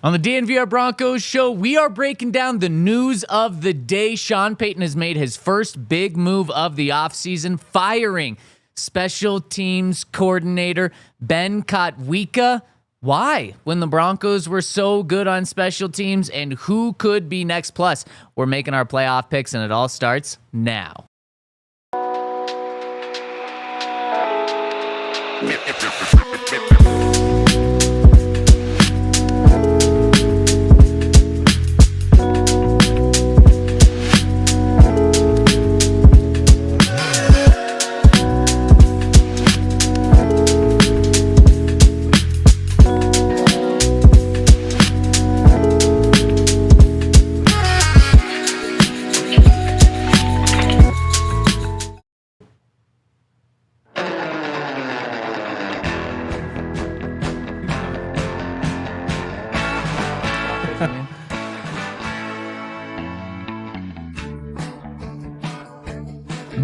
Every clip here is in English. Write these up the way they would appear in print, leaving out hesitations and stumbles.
On the DNVR Broncos show, we are breaking down the news of the day. Sean Payton has made his first big move of the offseason, firing special teams coordinator Ben Kotwica. Why? When the Broncos were so good on special teams, and who could be next? Plus, we're making our playoff picks, and it all starts now.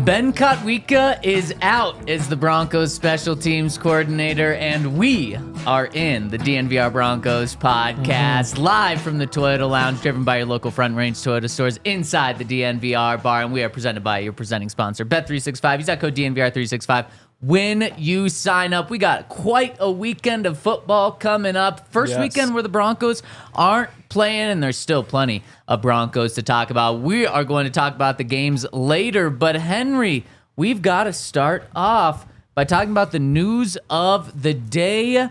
Ben Kotwica is out as the Broncos special teams coordinator, and we are in the DNVR Broncos podcast, live from the Toyota Lounge, driven by your local Front Range Toyota stores inside the DNVR bar, and we are presented by your presenting sponsor, Bet365. Use that code DNVR365 when you sign up. We got quite a weekend of football coming up. First weekend where the Broncos aren't playing, and there's still plenty of Broncos to talk about. We are going to talk about the games later, but Henry, we've got to start off by talking about the news of the day.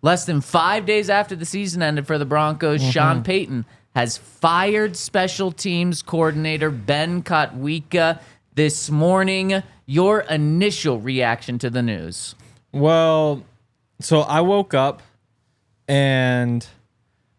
Less than 5 days after the season ended for the Broncos, Sean Payton has fired special teams coordinator Ben Kotwica this morning. Your initial reaction to the news? Well, so I woke up, and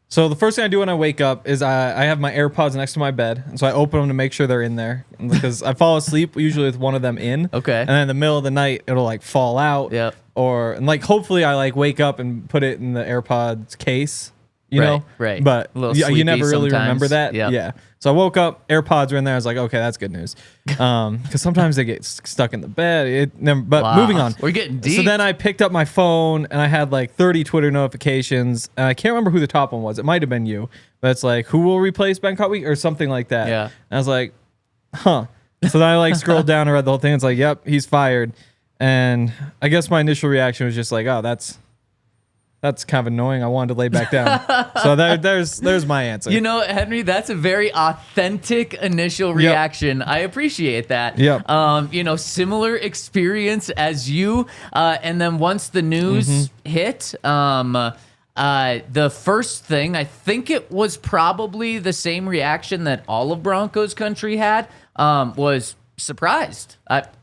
so the first thing I do when I wake up is I have my AirPods next to my bed, and so I open them to make sure they're in there, because I fall asleep usually with one of them in. Okay. And then in the middle of the night, it'll like fall out. Yep. And like hopefully I like wake up and put it in the AirPods case. You know? Right. But you never really remember that. Yep. Yeah. So I woke up, AirPods were in there. I was like, okay, that's good news. Because sometimes they get stuck in the bed. Moving on. We're getting deep. So then I picked up my phone, and I had like 30 Twitter notifications. And I can't remember who the top one was. It might have been you. But it's like, who will replace Ben Kotwica or something like that. Yeah. And I was like, huh. So then I like scrolled down and read the whole thing. It's like, yep, he's fired. And I guess my initial reaction was just like, oh, that's kind of annoying. I wanted to lay back down. So there's my answer. You know, Henry, that's a very authentic initial reaction. Yep. I appreciate that. Yep. Similar experience as you. And then once the news hit, the first thing, I think it was probably the same reaction that all of Broncos country had, was surprised.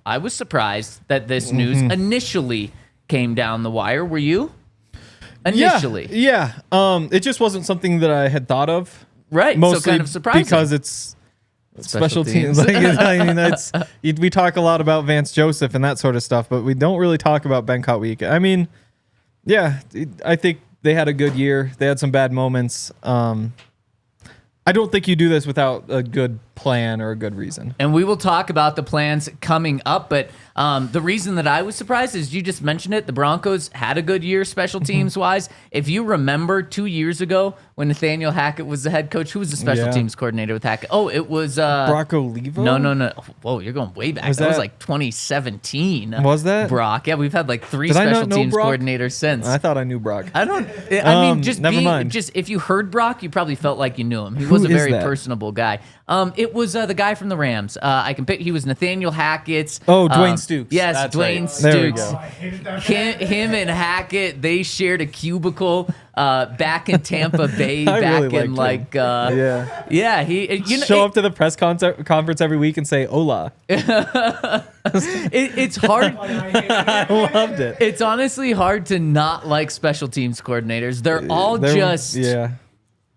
I was surprised that this news initially came down the wire. Were you? Initially. Yeah. It just wasn't something that I had thought of. Right. Mostly so kind of surprising. Because it's special teams. We talk a lot about Vance Joseph and that sort of stuff, but we don't really talk about Ben Kotwica. I mean, yeah, I think they had a good year. They had some bad moments. I don't think you do this without a good plan or a good reason. And we will talk about the plans coming up, but the reason that I was surprised is you just mentioned it. The Broncos had a good year special teams wise. If you remember 2 years ago when Nathaniel Hackett was the head coach, who was the special teams coordinator with Hackett? Oh, it was Brock Olivo? No. Whoa, you're going way back. That was like 2017. Was that? Brock. Yeah, we've had like three special teams coordinators since. I thought I knew Brock. I mean, just if you heard Brock, you probably felt like you knew him. He was a very personable guy. It was the guy from the Rams. I can pick. He was Nathaniel Hackett's. Oh, Dwayne Stooks. Yes, that's Dwayne right. Stooks. Him and Hackett, they shared a cubicle back in Tampa Bay. He show up to the press conference every week and say hola. It's hard. I loved it. It's honestly hard to not like special teams coordinators. They're all just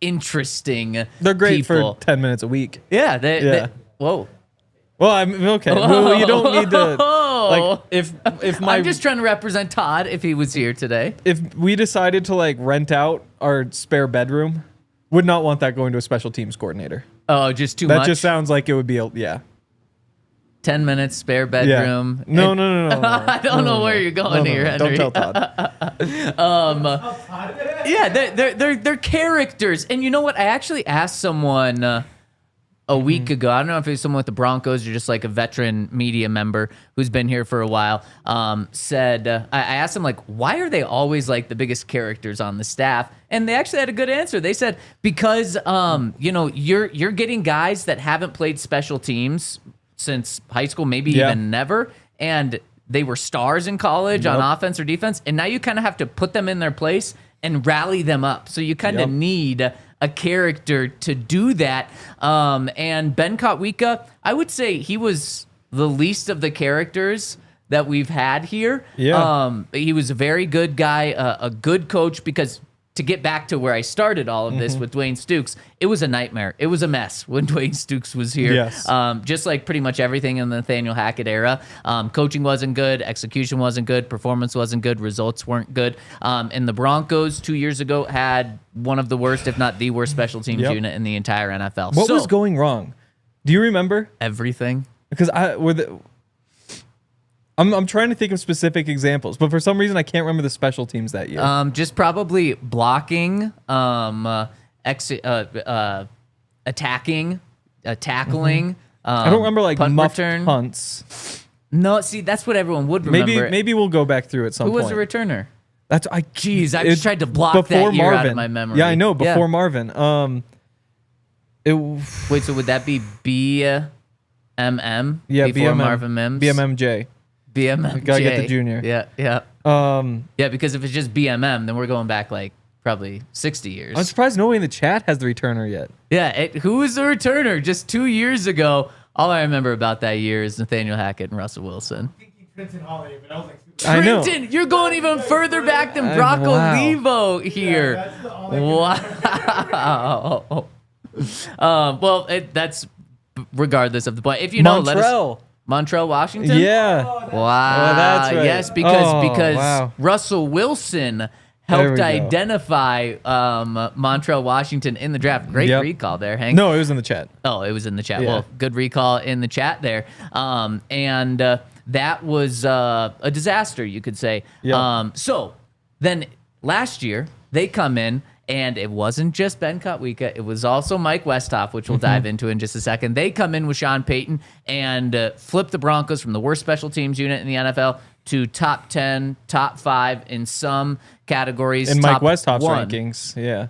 interesting. They're great people. for 10 minutes a week. Yeah. Whoa. Well, I'm okay. Well, you don't need to. Like, if I'm just trying to represent Todd if he was here today. If we decided to like rent out our spare bedroom, would not want that going to a special teams coordinator. Oh, just too much. That just sounds like it would be 10 minutes, spare bedroom. Yeah. No. I don't know where you're going here, Henry. Don't tell Todd. Yeah, they're characters. And you know what? I actually asked someone a week ago. I don't know if it was someone with the Broncos or just like a veteran media member who's been here for a while. Said I asked them like, why are they always like the biggest characters on the staff? And they actually had a good answer. They said because you're getting guys that haven't played special teams since high school, maybe even never, and they were stars in college on offense or defense, and now you kind of have to put them in their place and rally them up. So you kind of need a character to do that. And Ben Kotwica, I would say he was the least of the characters that we've had here. Yeah. He was a very good guy, a good coach, because to get back to where I started all of this with Dwayne Stukes, it was a nightmare. It was a mess when Dwayne Stukes was here. Yes. Just like pretty much everything in the Nathaniel Hackett era. Coaching wasn't good. Execution wasn't good. Performance wasn't good. Results weren't good. And the Broncos 2 years ago had one of the worst, if not the worst, special teams unit in the entire NFL. What was going wrong? Do you remember? Everything. Because I'm trying to think of specific examples, but for some reason I can't remember the special teams that year. Just probably blocking, attacking, tackling. I don't remember like muffed return. punts. No, see, that's what everyone would remember. Maybe we'll go back through at some point. Who was the returner? I just tried to block that year out of my memory. Yeah, I know, before Marvin. Wait, so would that be BMM? Yeah, before BMM, Marvin Mims? BMMJ. BMMJ. Gotta get the junior. Yeah. Yeah, because if it's just BMM, then we're going back like probably 60 years. I'm surprised nobody in the chat has the returner yet. Yeah, who was the returner just 2 years ago? All I remember about that year is Nathaniel Hackett and Russell Wilson. I'm thinking Trenton Holiday, but I was like, Trenton, you're going even further back than Brock Olivo here. Yeah, that's the only Wow. Well, that's regardless of the point. If you know, let us. Montrell Washington? Yeah. Wow. Oh, that's right. Yes, because Russell Wilson helped identify Montrell Washington in the draft. Great recall there, Hank. No, it was in the chat. Oh, it was in the chat. Yeah. Well, good recall in the chat there. And that was a disaster, you could say. Yeah. So then last year, they come in, and it wasn't just Ben Kotwica. It was also Mike Westhoff, which we'll dive into in just a second. They come in with Sean Payton and flip the Broncos from the worst special teams unit in the NFL to top 10, top 5 in some categories. In Mike Westhoff's rankings, in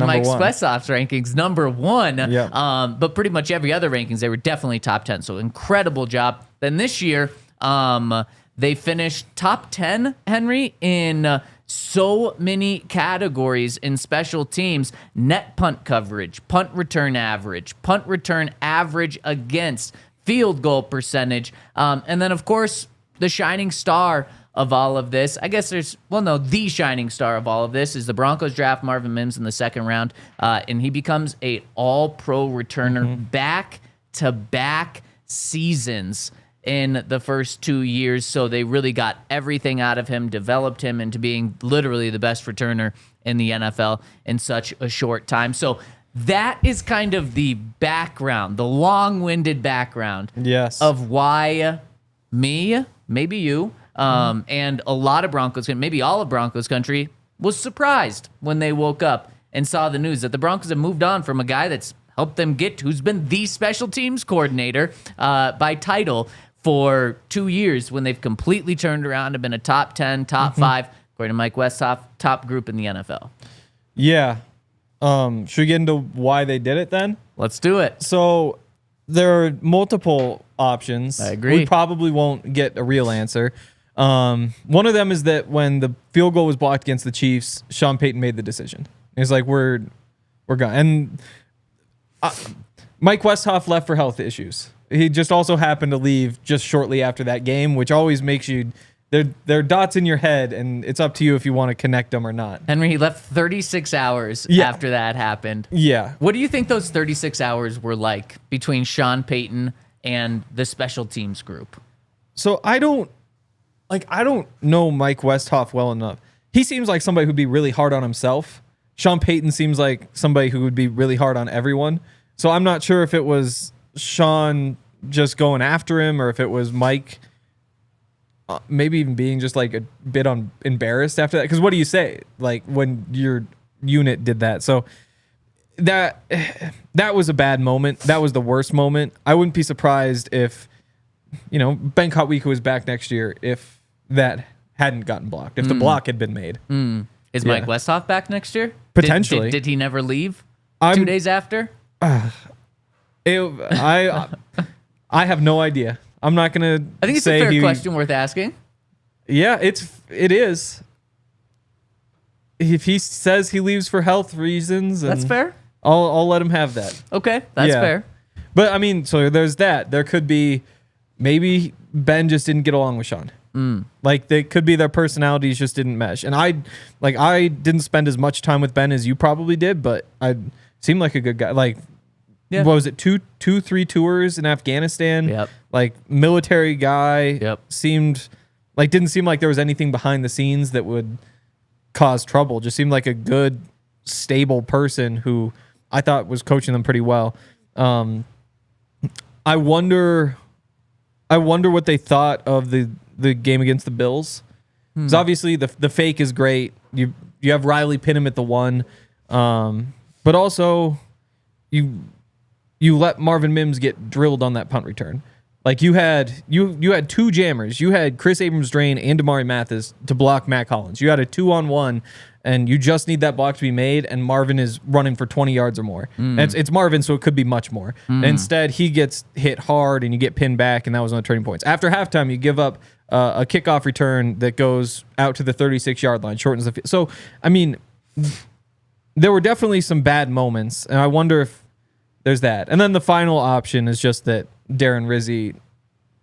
Mike Westhoff's rankings, number 1. Yeah. But pretty much every other rankings, they were definitely top 10. So incredible job. Then this year, they finished top 10, Henry, in so many categories in special teams: net punt coverage, punt return average against, field goal percentage. And then, of course, the shining star of all of this, I guess the shining star of all of this is the Broncos draft Marvin Mims in the second round, and he becomes a all-pro returner back-to-back seasons in the first 2 years. So they really got everything out of him, developed him into being literally the best returner in the NFL in such a short time. So that is kind of the background, the long-winded background of why me, maybe you, and a lot of Broncos, maybe all of Broncos country, was surprised when they woke up and saw the news that the Broncos have moved on from a guy that's helped them who's been the special teams coordinator by title for 2 years, when they've completely turned around and been a top 10, top 5, according to Mike Westhoff, top group in the NFL. Yeah. Should we get into why they did it then? Let's do it. So there are multiple options. I agree. We probably won't get a real answer. One of them is that when the field goal was blocked against the Chiefs, Sean Payton made the decision. He's like, we're gone. And Mike Westhoff left for health issues. He just also happened to leave just shortly after that game, which always makes you, there are dots in your head, and it's up to you if you want to connect them or not. Henry, he left 36 hours after that happened. Yeah. What do you think those 36 hours were like between Sean Payton and the special teams group? So I don't know Mike Westhoff well enough. He seems like somebody who'd be really hard on himself. Sean Payton seems like somebody who would be really hard on everyone. So I'm not sure if it was Sean just going after him or if it was Mike maybe even being just like a bit embarrassed after that. Because what do you say? Like when you're unit did that. So that was a bad moment. That was the worst moment. I wouldn't be surprised if, Ben Kotwica was back next year if that hadn't gotten blocked, if the block had been made. Is Mike Westhoff back next year? Potentially. Did he never leave 2 days after? I have no idea. I'm not going to I think it's a fair question worth asking. Yeah, it is. If he says he leaves for health reasons, that's fair. I'll let him have that. Okay, that's fair. But I mean, so there's that. There could be maybe Ben just didn't get along with Sean. Like they could be their personalities just didn't mesh. And I didn't spend as much time with Ben as you probably did, but I seemed like a good guy. Like, what was it? 3 tours in Afghanistan? Yep. Like military guy. Yep. Didn't seem like there was anything behind the scenes that would cause trouble. Just seemed like a good, stable person who I thought was coaching them pretty well. I wonder what they thought of the game against the Bills. Because obviously the fake is great. You have Riley pin him at the 1, but also you let Marvin Mims get drilled on that punt return. Like you had 2 jammers. You had Chris Abrams-Drain and Damari Mathis to block Mac Hollins. You had a 2-on-1, and you just need that block to be made, and Marvin is running for 20 yards or more. And it's Marvin, so it could be much more. Instead, he gets hit hard, and you get pinned back, and that was one of the turning points. After halftime, you give up a kickoff return that goes out to the 36-yard line, shortens the field. So, I mean, there were definitely some bad moments, and I wonder if there's that. And then the final option is just that Darren Rizzi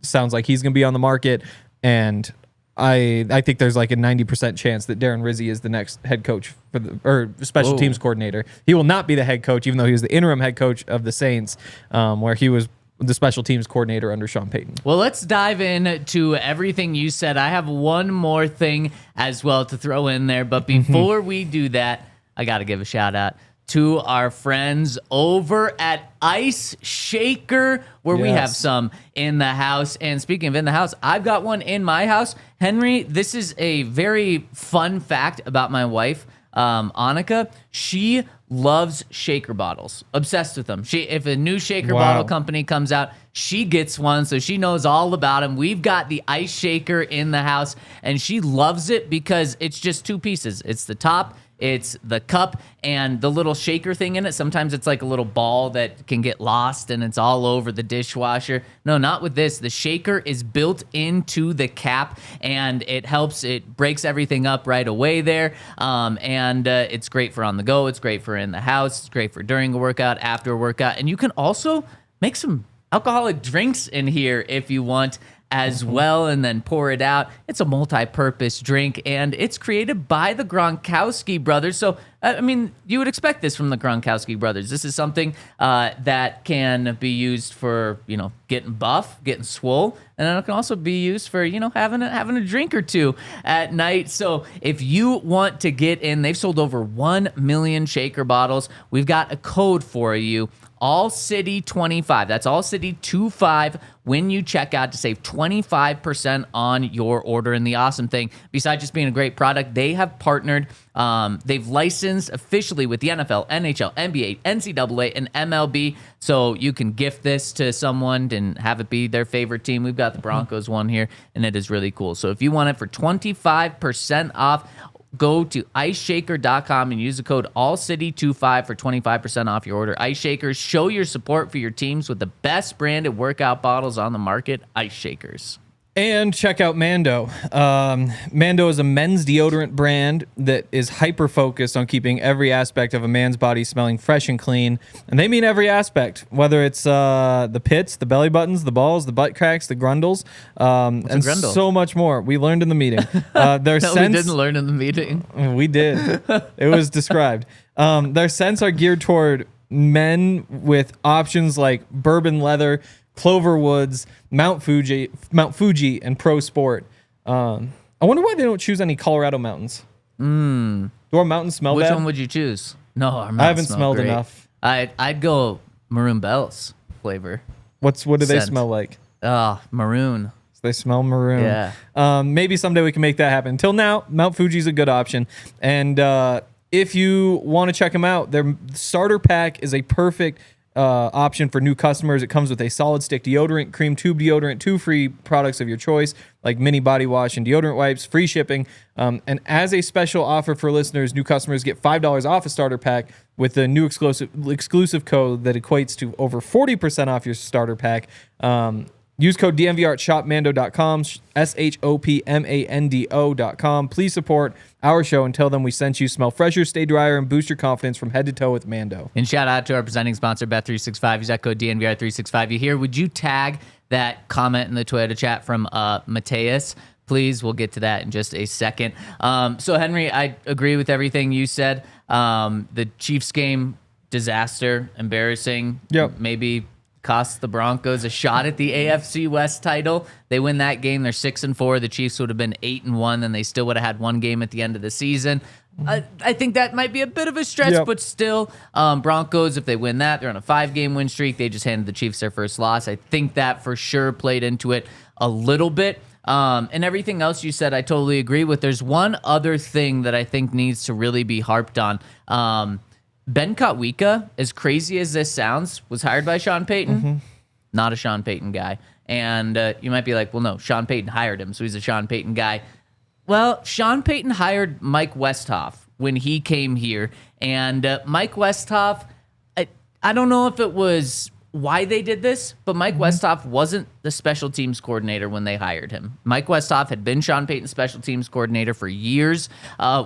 sounds like he's going to be on the market, and I think there's like a 90% chance that Darren Rizzi is the next head coach or special teams coordinator. He will not be the head coach, even though he was the interim head coach of the Saints, where he was the special teams coordinator under Sean Payton. Well, let's dive into everything you said. I have one more thing as well to throw in there, but before we do that, I got to give a shout out to our friends over at Ice Shaker, where we have some in the house. And speaking of in the house, I've got one in my house. Henry, this is a very fun fact about my wife, Annika. She loves shaker bottles, obsessed with them. If a new shaker bottle company comes out, she gets one, so she knows all about them. We've got the Ice Shaker in the house, and she loves it because it's just 2 pieces. It's the top, it's the cup, and the little shaker thing in it. Sometimes it's like a little ball that can get lost and it's all over the dishwasher. No, not with this. The shaker is built into the cap, and it breaks everything up right away there. And it's great for on the go. It's great for in the house. It's great for during a workout, after a workout. And you can also make some alcoholic drinks in here if you want as well, and then pour it out. It's a multi-purpose drink, and it's created by the Gronkowski brothers. So, I mean, you would expect this from the Gronkowski brothers. This is something that can be used for, getting buff, getting swole, and then it can also be used for, having a drink or two at night. So if you want to get in, they've sold over 1 million shaker bottles. We've got a code for you. All City 25. That's All City 25 when you check out to save 25% on your order. And the awesome thing, besides just being a great product, they have partnered. They've licensed officially with the NFL, NHL, NBA, NCAA, and MLB. So you can gift this to someone and have it be their favorite team. We've got the Broncos one here, and it is really cool. So if you want it for 25% off, go to iceshaker.com and use the code AllCity25 for 25% off your order. Ice Shakers, show your support for your teams with the best branded workout bottles on the market, Ice Shakers. And check out Mando. Mando is a men's deodorant brand that is hyper-focused on keeping every aspect of a man's body smelling fresh and clean. And they mean every aspect, whether it's the pits, the belly buttons, the balls, the butt cracks, the grundles, and grundle? So much more. We learned in the meeting. We didn't learn in the meeting. We did. It was described. Their scents are geared toward men with options like bourbon leather, Clover Woods, Mount Fuji, and Pro Sport. I wonder why they don't choose any Colorado mountains. Do our mountains smell Which bad? one would you choose? No, our mountains I haven't smell smelled great. enough. I'd go Maroon Bells flavor. What do they Scent. smell like? Maroon. They smell maroon. Yeah. Maybe someday we can make that happen. Until now, Mount Fuji's a good option. And if you want to check them out, their starter pack is a perfect option for new customers. It comes with a solid stick deodorant, cream tube deodorant, 2 free products of your choice, like mini body wash and deodorant wipes, free shipping. And as a special offer for listeners, new customers get $5 off a starter pack with the new exclusive code that equates to over 40% off your starter pack. Use code DNVR at shopmando.com, shopmando.com. Please support our show and tell them we sent you. Smell fresher, stay drier, and boost your confidence from head to toe with Mando. And shout out to our presenting sponsor, Bet365. Use that code DNVR365. You hear? Would you tag that comment in the Toyota chat from Mateus? Please, we'll get to that in just a second. So, Henry, I agree with everything you said. The Chiefs game, disaster, embarrassing. Yep. Maybe cost the Broncos a shot at the AFC West title. They win that game, they're 6-4. The Chiefs would have been 8-1, and they still would have had one game at the end of the season. I think that might be a bit of a stretch, but still, Broncos, if they win that, they're on a 5-game win streak. They just handed the Chiefs their first loss. I think that for sure played into it a little bit. And everything else you said, I totally agree with. There's one other thing that I think needs to really be harped on. Ben Kotwica, as crazy as this sounds, was hired by Sean Payton. Not a Sean Payton guy. And you might be like, well, no, Sean Payton hired him, so he's a Sean Payton guy. Well, Sean Payton hired Mike Westhoff when he came here. And Mike Westhoff, I don't know if it was why they did this, but Mike Westhoff wasn't the special teams coordinator when they hired him. Mike Westhoff had been Sean Payton's special teams coordinator for years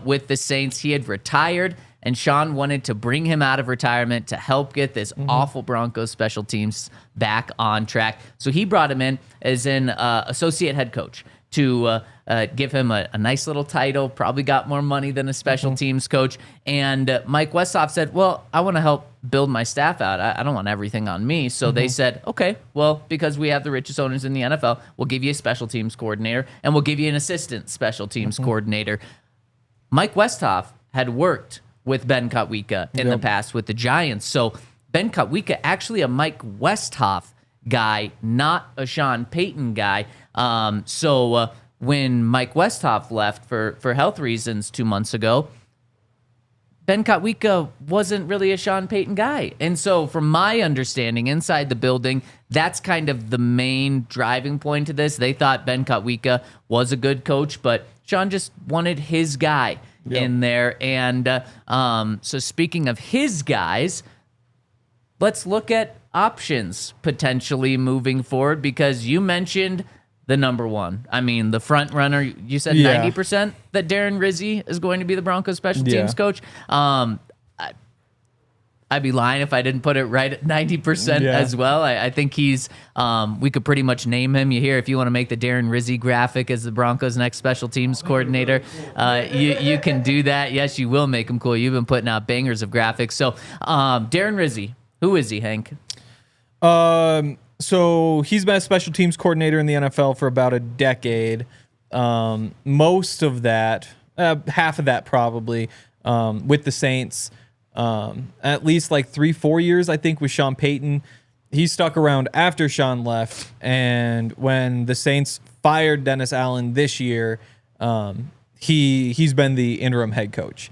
with the Saints. He had retired, and Sean wanted to bring him out of retirement to help get this awful Broncos special teams back on track. So he brought him in as an associate head coach to give him a nice little title, probably got more money than a special teams coach. And Mike Westhoff said, well, I want to help build my staff out. I don't want everything on me. So they said, okay, well, because we have the richest owners in the NFL, we'll give you a special teams coordinator, and we'll give you an assistant special teams coordinator. Mike Westhoff had worked with Ben Kotwica in the past with the Giants. So Ben Kotwica, actually a Mike Westhoff guy, not a Sean Payton guy. So when Mike Westhoff left for health reasons 2 months ago, Ben Kotwica wasn't really a Sean Payton guy. And so from my understanding inside the building, that's kind of the main driving point to this. They thought Ben Kotwica was a good coach, but Sean just wanted his guy in there. And so speaking of his guys, let's look at options potentially moving forward, because you mentioned the number one. I mean, the front runner, you said 90% that Darren Rizzi is going to be the Broncos special teams coach. I'd be lying if I didn't put it right at 90% as well. I think he's, we could pretty much name him. You hear, if you want to make the Darren Rizzi graphic as the Broncos' next special teams coordinator, you can do that. Yes, you will make him cool. You've been putting out bangers of graphics. So Darren Rizzi, who is he, Hank? So he's been a special teams coordinator in the NFL for about a decade. Most of that, half of that probably, with the Saints. At least like 3-4 years, I think, with Sean Payton. He stuck around after Sean left, and when the Saints fired Dennis Allen this year, he's been the interim head coach.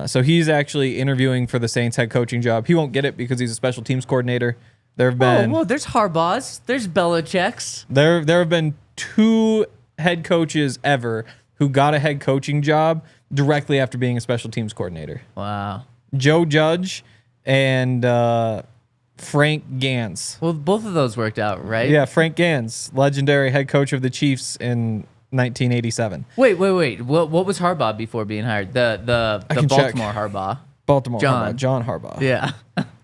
So he's actually interviewing for the Saints head coaching job. He won't get it because he's a special teams coordinator. There have been there's Harbaugh's, there's Belichick's. There have been 2 head coaches ever who got a head coaching job directly after being a special teams coordinator. Wow. Joe Judge and Frank Gans. Well, both of those worked out, right? Yeah, Frank Gans, legendary head coach of the Chiefs in 1987. Wait. What was Harbaugh before being hired? The Baltimore Harbaugh. John Harbaugh. Yeah.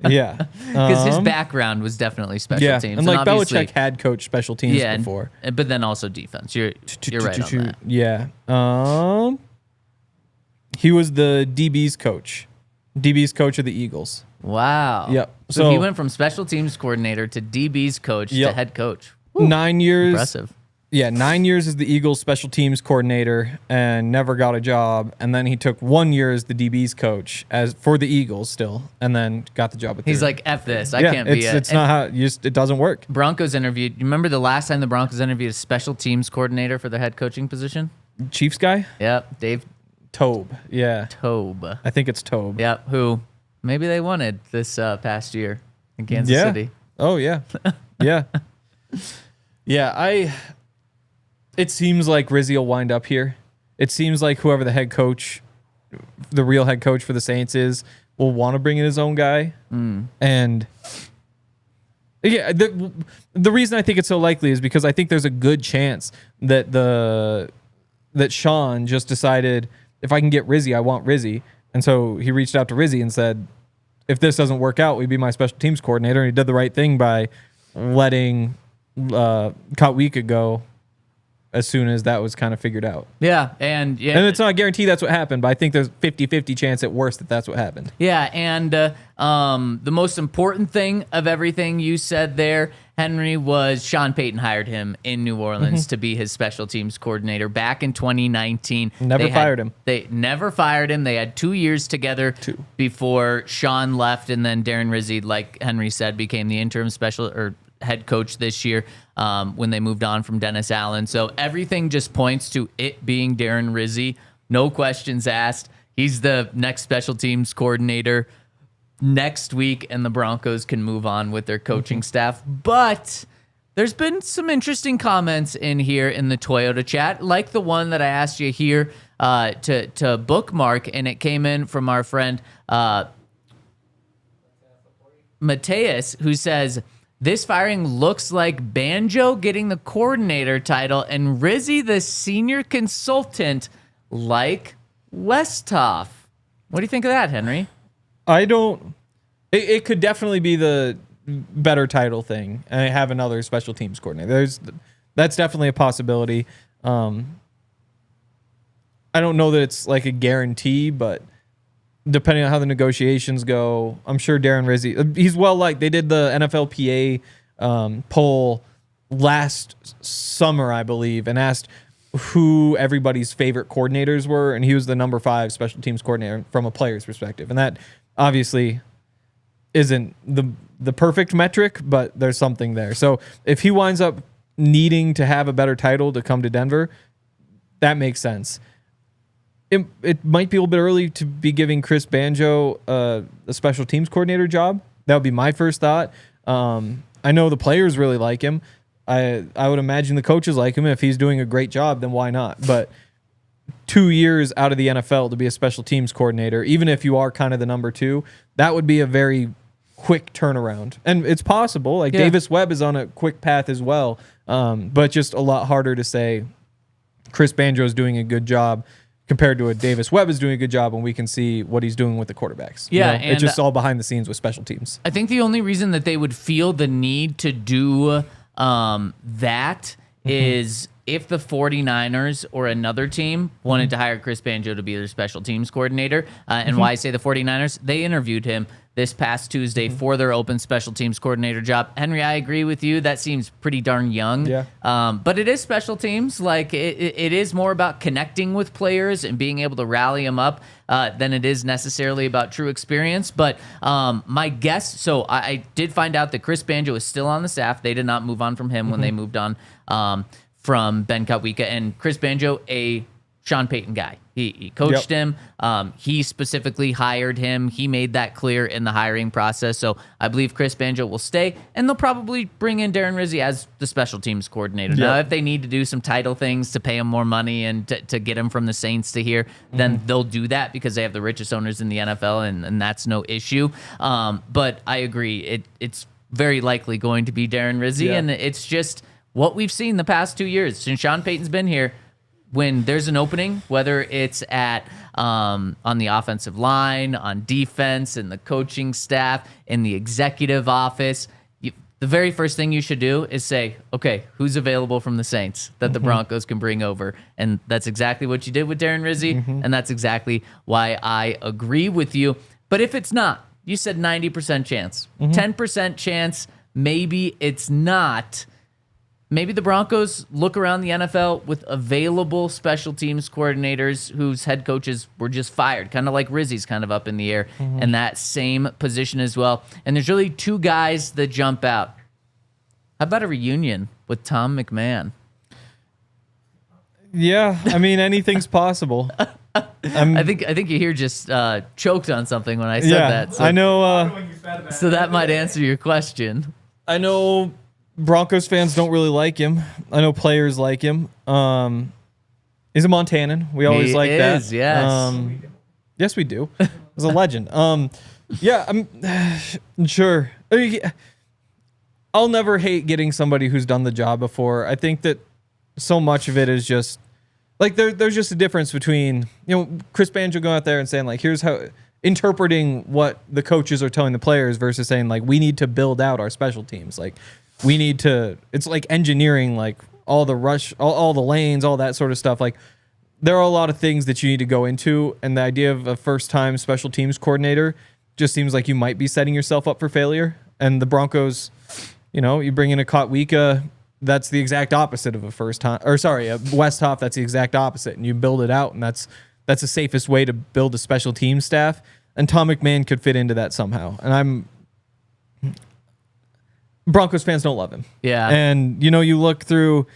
Yeah. Because his background was definitely special teams. And like Belichick had coached special teams before. But then also defense. You're right on that. Yeah. He was the DB's coach. DB's coach of the Eagles. Wow. Yep. So he went from special teams coordinator to DB's coach to head coach. Woo. 9 years. Impressive. Yeah, 9 years as the Eagles special teams coordinator and never got a job. And then he took 1 year as the DB's coach for the Eagles still, and then got the job with He's like, F this. I can't be it. It's not how, it doesn't work. Broncos interviewed, you remember the last time the Broncos interviewed a special teams coordinator for their head coaching position? Chiefs guy? Yep, Dave Tobe. Yeah. Tobe. I think it's Tobe. Yep. Who maybe they wanted this past year in Kansas City. Oh, yeah. Yeah. Yeah, it seems like Rizzi will wind up here. It seems like whoever the head coach, the real head coach for the Saints is, will want to bring in his own guy. And yeah, the reason I think it's so likely is because I think there's a good chance that that Sean just decided, if I can get Rizzi, I want Rizzi. And so he reached out to Rizzi and said, if this doesn't work out, will you be my special teams coordinator? And he did the right thing by letting Kotwica go as soon as that was kind of figured out. Yeah, and it's not a guarantee that's what happened, but I think there's 50-50 chance at worst that that's what happened. Yeah, and the most important thing of everything you said there, Henry, was Sean Payton hired him in New Orleans to be his special teams coordinator back in 2019. Never fired him. They never fired him. They had 2 years together before Sean left, and then Darren Rizzi, like Henry said, became the interim head coach this year when they moved on from Dennis Allen. So everything just points to it being Darren Rizzi. No questions asked. He's the next special teams coordinator next week, and the Broncos can move on with their coaching staff. But there's been some interesting comments in here in the Toyota chat, like the one that I asked you here to bookmark, and it came in from our friend Mateus, who says, this firing looks like Banjo getting the coordinator title and Rizzi the senior consultant like Westhoff. What do you think of that, Henry? It could definitely be the better title thing and have another special teams coordinator. That's definitely a possibility. I don't know that it's like a guarantee, but depending on how the negotiations go, I'm sure Darren Rizzi, he's well liked. They did the NFLPA poll last summer, I believe, and asked who everybody's favorite coordinators were, and he was the number 5 special teams coordinator from a player's perspective. And that obviously isn't the perfect metric, but there's something there. So if he winds up needing to have a better title to come to Denver, that makes sense. It might be a little bit early to be giving Chris Banjo a special teams coordinator job. That would be my first thought. I know the players really like him. I would imagine the coaches like him. If he's doing a great job, then why not? But 2 years out of the NFL to be a special teams coordinator, even if you are kind of the number 2, that would be a very quick turnaround. And it's possible. Like Davis Webb is on a quick path as well, but just a lot harder to say Chris Banjo is doing a good job compared to a Davis Webb is doing a good job when we can see what he's doing with the quarterbacks. Yeah, and it's just all behind the scenes with special teams. I think the only reason that they would feel the need to do that is if the 49ers or another team wanted to hire Chris Banjo to be their special teams coordinator. And why I say the 49ers, they interviewed him this past Tuesday for their open special teams coordinator job. Henry, I agree with you. That seems pretty darn young. Yeah. But it is special teams. Like it is more about connecting with players and being able to rally them up than it is necessarily about true experience. But my guess, so I did find out that Chris Banjo is still on the staff. They did not move on from him when they moved on from Ben Kotwica. And Chris Banjo, a Sean Payton guy. He coached him. He specifically hired him. He made that clear in the hiring process. So I believe Chris Banjo will stay, and they'll probably bring in Darren Rizzi as the special teams coordinator. Now, if they need to do some title things to pay him more money and to get him from the Saints to here, then they'll do that because they have the richest owners in the NFL, and that's no issue. But I agree. It's very likely going to be Darren Rizzi, and it's just what we've seen the past 2 years since Sean Payton's been here. When there's an opening, whether it's at on the offensive line, on defense, in the coaching staff, in the executive office, the very first thing you should do is say, okay, who's available from the Saints that the Broncos can bring over? And that's exactly what you did with Darren Rizzi, and that's exactly why I agree with you. But if it's not, you said 90% chance, 10% chance, maybe it's not. Maybe the Broncos look around the NFL with available special teams coordinators whose head coaches were just fired, kind of like Rizzi's kind of up in the air in that same position as well. And there's really 2 guys that jump out. How about a reunion with Tom McMahon? Yeah, I mean, anything's possible. I think you here just choked on something when I said that. So, I know. When you said about So that might answer your question. I know Broncos fans don't really like him. I know players like him. He's a Montanan. We always like that. Yes. Yes, we do. He's a legend. Yeah, I'm sure. I'll never hate getting somebody who's done the job before. I think that so much of it is just like there's just a difference between, Chris Banjo going out there and saying like, here's how, interpreting what the coaches are telling the players versus saying like, we need to build out our special teams. Like we need to, it's like engineering, like all the rush, all the lanes, all that sort of stuff. Like there are a lot of things that you need to go into. And the idea of a first time special teams coordinator just seems like you might be setting yourself up for failure. And the Broncos, you bring in a Kotwica, that's the exact opposite of a Westhoff, that's the exact opposite. And you build it out, and that's the safest way to build a special team staff. And Tom McMahon could fit into that somehow. And Broncos fans don't love him. Yeah. And, you look through,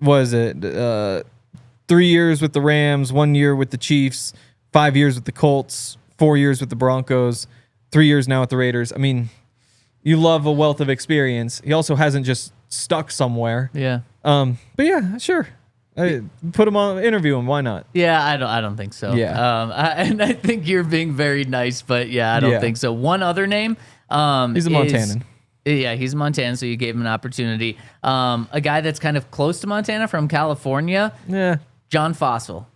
3 years with the Rams, 1 year with the Chiefs, 5 years with the Colts, 4 years with the Broncos, 3 years now with the Raiders. I mean, you love a wealth of experience. He also hasn't just stuck somewhere. Yeah. But yeah, sure. Put him on, interview him. Why not? Yeah, I don't think so. Yeah. And I think you're being very nice, but yeah, I don't think so. One other name. He's a Montanan. Yeah, he's a Montanan, so you gave him an opportunity. A guy that's kind of close to Montana from California. Yeah. John Fossil.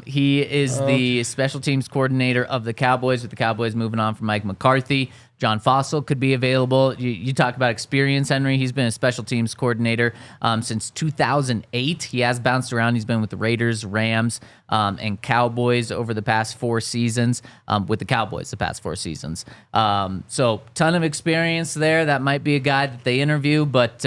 He is the special teams coordinator of the Cowboys, with the Cowboys moving on from Mike McCarthy. John Fossil could be available. You talk about experience, Henry. He's been a special teams coordinator since 2008. He has bounced around. He's been with the Raiders, Rams, and Cowboys over the past 4 seasons, with the Cowboys the past 4 seasons. So ton of experience there. That might be a guy that they interview, but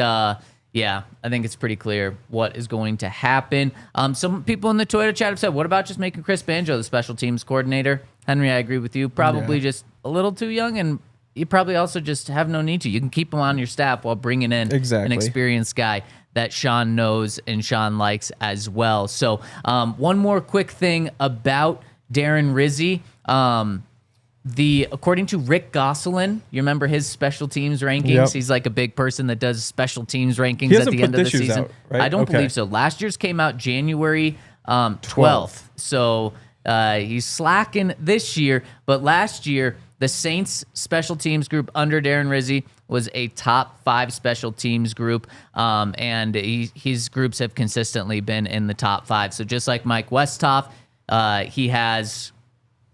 yeah, I think it's pretty clear what is going to happen. Some people in the Twitter chat have said, what about just making Chris Banjo the special teams coordinator? Henry, I agree with you. Probably just a little too young, and you probably also just have no need to. You can keep him on your staff while bringing in an experienced guy that Sean knows and Sean likes as well. So one more quick thing about Darren Rizzi. According to Rick Gosselin, you remember his special teams rankings? Yep. He's like a big person that does special teams rankings He at hasn't the put end of the this year's season. out, right? I don't Okay. believe so. Last year's came out January 12th. So he's slacking this year, but last year the Saints special teams group under Darren Rizzi was a top 5 special teams group, and his groups have consistently been in the top 5. So just like Mike Westhoff, he has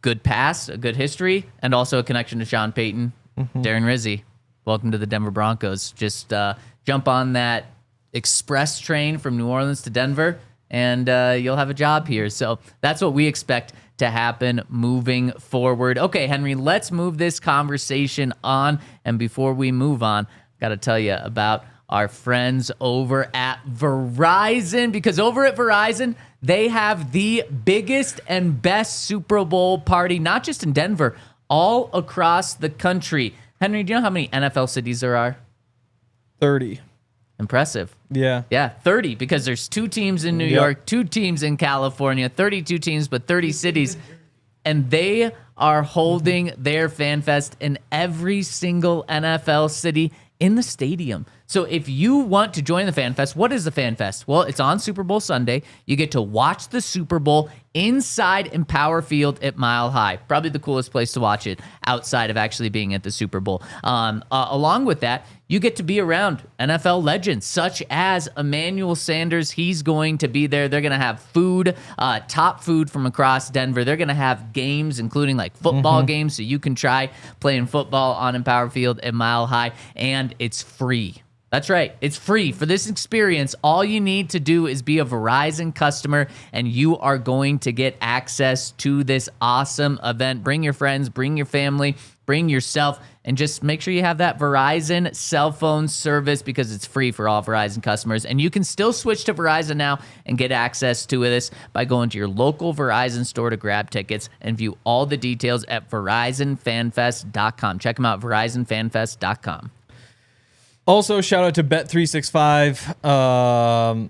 good past, a good history, and also a connection to Sean Payton. Darren Rizzi, welcome to the Denver Broncos. Just jump on that express train from New Orleans to Denver, and you'll have a job here. So that's what we expect to happen moving forward. Okay, Henry, let's move this conversation on. And before we move on, got to tell you about our friends over at Verizon, because over at Verizon, they have the biggest and best Super Bowl party, not just in Denver, all across the country. Henry, do you know how many NFL cities there are? 30. Impressive. Yeah. Yeah, 30, because there's 2 teams in New York, 2 teams in California, 32 teams, but 30 cities. And they are holding their Fan Fest in every single NFL city in the stadium. So if you want to join the Fan Fest, what is the Fan Fest? Well, it's on Super Bowl Sunday. You get to watch the Super Bowl inside Empower Field at Mile High. Probably the coolest place to watch it outside of actually being at the Super Bowl. Along with that, you get to be around NFL legends such as Emmanuel Sanders. He's going to be there. They're going to have food, top food from across Denver. They're going to have games, including like football games, so you can try playing football on Empower Field at Mile High, and it's free. That's right. It's free. For this experience, all you need to do is be a Verizon customer, and you are going to get access to this awesome event. Bring your friends, bring your family, bring yourself, and just make sure you have that Verizon cell phone service, because it's free for all Verizon customers. And you can still switch to Verizon now and get access to this by going to your local Verizon store to grab tickets and view all the details at VerizonFanFest.com. Check them out, VerizonFanFest.com. Also, shout out to Bet365.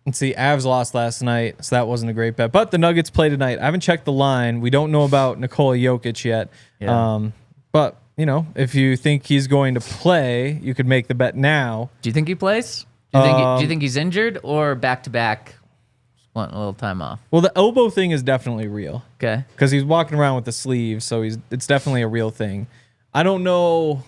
Let's see, Avs lost last night, so that wasn't a great bet. But the Nuggets play tonight. I haven't checked the line. We don't know about Nikola Jokic yet. Yeah. But, if you think he's going to play, you could make the bet now. Do you think he plays? Do you think he's injured or back-to-back? Want a little time off. Well, the elbow thing is definitely real. Okay. Because he's walking around with the sleeve, so it's definitely a real thing. I don't know.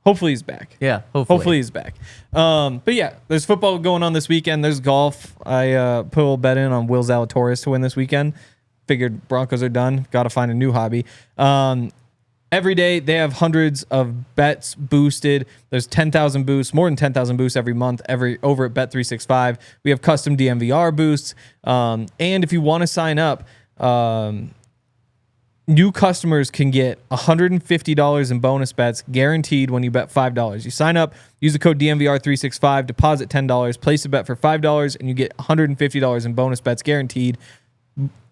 Hopefully he's back. Yeah, hopefully he's back. But yeah, there's football going on this weekend. There's golf. I put a little bet in on Will Zalatoris to win this weekend. Figured Broncos are done. Got to find a new hobby. Every day they have hundreds of bets boosted. There's 10,000 boosts, more than 10,000 boosts every month. Over at Bet365, we have custom DNVR boosts. And if you want to sign up, new customers can get $150 in bonus bets guaranteed when you bet $5. You sign up, use the code DNVR365, deposit $10, place a bet for $5, and you get $150 in bonus bets guaranteed.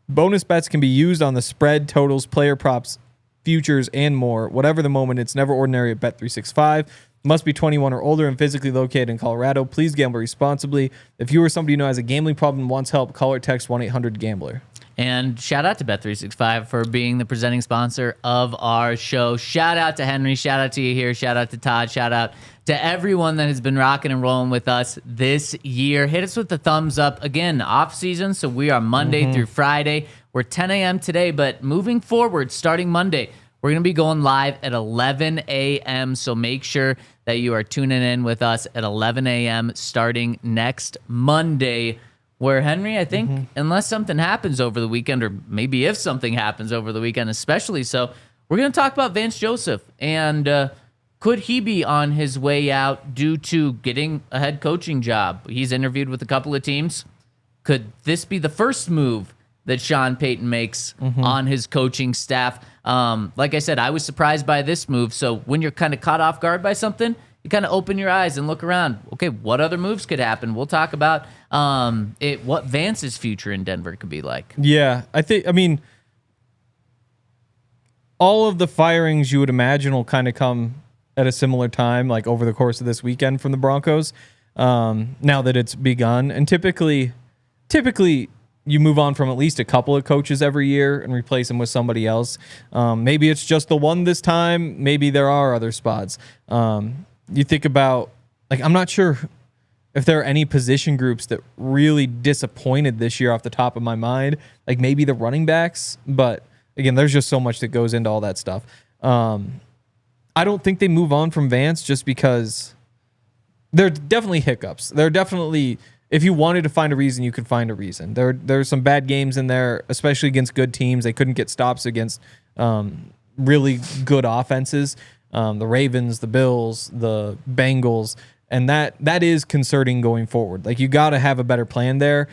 Bonus bets can be used on the spread, totals, player props, futures, and more. Whatever the moment, it's never ordinary at Bet365. Must be 21 or older and physically located in Colorado. Please gamble responsibly. If you or somebody you know has a gambling problem and wants help, call or text 1-800-GAMBLER. And shout out to Bet365 for being the presenting sponsor of our show. Shout out to Henry. Shout out to you here. Shout out to Todd. Shout out to everyone that has been rocking and rolling with us this year. Hit us with the thumbs up. Again, off season, so we are Monday through Friday. We're 10 a.m. today, but moving forward, starting Monday, we're going to be going live at 11 a.m., so make sure that you are tuning in with us at 11 a.m. starting next Monday, where, Henry, I think, unless something happens over the weekend, or maybe if something happens over the weekend especially so, we're going to talk about Vance Joseph, and could he be on his way out due to getting a head coaching job? He's interviewed with a couple of teams. Could this be the first move that Sean Payton makes on his coaching staff? Like I said, I was surprised by this move. So when you're kind of caught off guard by something, you kind of open your eyes and look around. Okay, what other moves could happen? We'll talk about what Vance's future in Denver could be like. Yeah, I mean, all of the firings you would imagine will kind of come at a similar time, like over the course of this weekend from the Broncos, now that it's begun. And typically you move on from at least a couple of coaches every year and replace them with somebody else. Maybe it's just the one this time. Maybe there are other spots. You think about, I'm not sure if there are any position groups that really disappointed this year off the top of my mind. Maybe the running backs, but again, there's just so much that goes into all that stuff. I don't think they move on from Vance just because there are definitely hiccups. There are definitely, if you wanted to find a reason, you could find a reason. There's some bad games in there, especially against good teams. They couldn't get stops against really good offenses. The Ravens, the Bills, the Bengals, and that is concerning going forward. You got to have a better plan there.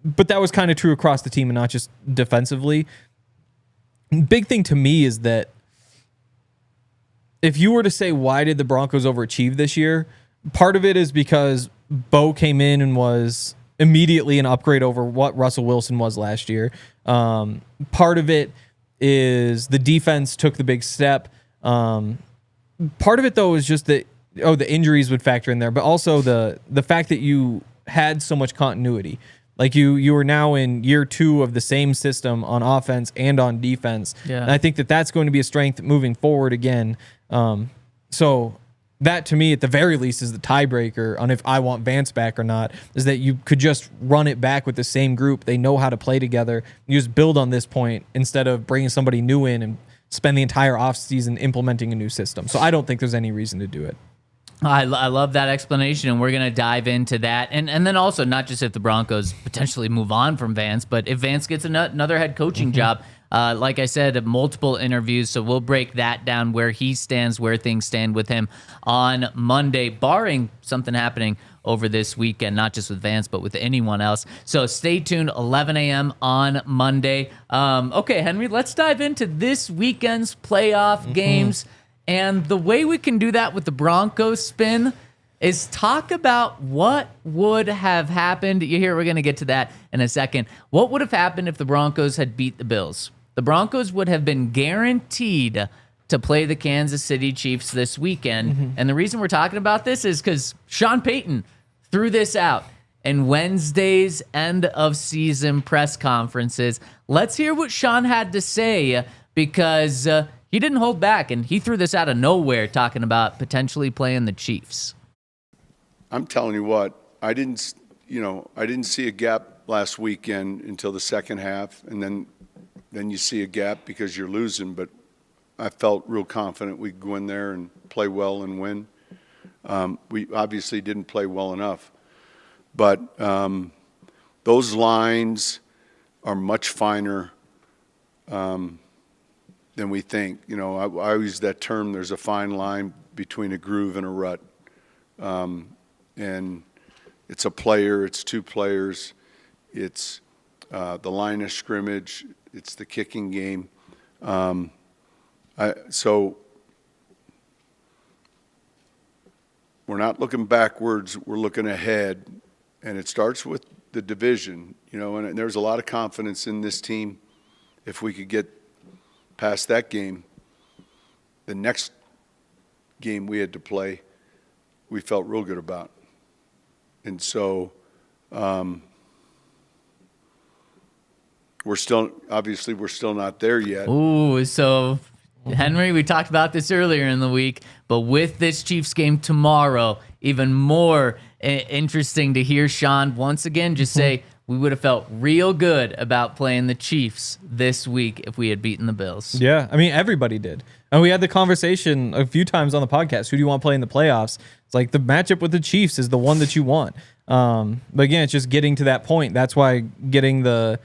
But that was kind of true across the team and not just defensively. Big thing to me is that if you were to say, why did the Broncos overachieve this year? Part of it is because Bo came in and was immediately an upgrade over what Russell Wilson was last year. Part of it is the defense took the big step. Part of it, though, is just that, the injuries would factor in there, but also the fact that you had so much continuity. You are now in year 2 of the same system on offense and on defense. Yeah. And I think that that's going to be a strength moving forward again. So that, to me, at the very least, is the tiebreaker on if I want Vance back or not, is that you could just run it back with the same group. They know how to play together. You just build on this point instead of bringing somebody new in and spend the entire offseason implementing a new system. So I don't think there's any reason to do it. I love that explanation, and we're going to dive into that. And then also, not just if the Broncos potentially move on from Vance, but if Vance gets another head coaching job. Like I said, multiple interviews, so we'll break that down, where he stands, where things stand with him on Monday, barring something happening over this weekend, not just with Vance, but with anyone else. So stay tuned, 11 a.m. on Monday. Okay, Henry, let's dive into this weekend's playoff games. And the way we can do that with the Broncos spin is talk about what would have happened. You hear, we're going to get to that in a second. What would have happened if the Broncos had beat the Bills? The Broncos would have been guaranteed to play the Kansas City Chiefs this weekend. And the reason we're talking about this is because Sean Payton threw this out. and Wednesday's end of season press conferences. Let's hear what Sean had to say, because he didn't hold back, and he threw this out of nowhere talking about potentially playing the Chiefs. I'm telling you what, I didn't see a gap last weekend until the second half, and then you see a gap because you're losing. But I felt real confident we'd go in there and play well and win. We obviously didn't play well enough, but those lines are much finer than we think. I use that term. There's a fine line between a groove and a rut, and it's a player. It's two players. It's the line of scrimmage. It's the kicking game. So we're not looking backwards. We're looking ahead, and it starts with the division. And there's a lot of confidence in this team. If we could get past that game, the next game we had to play, we felt real good about. And so we're still not there yet. Ooh, so Henry, we talked about this earlier in the week, but with this Chiefs game tomorrow, even more interesting to hear Sean once again just say we would have felt real good about playing the Chiefs this week if we had beaten the Bills. Yeah, I mean, everybody did. And we had the conversation a few times on the podcast. Who do you want to play in the playoffs? It's like the matchup with the Chiefs is the one that you want. But again, it's just getting to that point. That's why getting the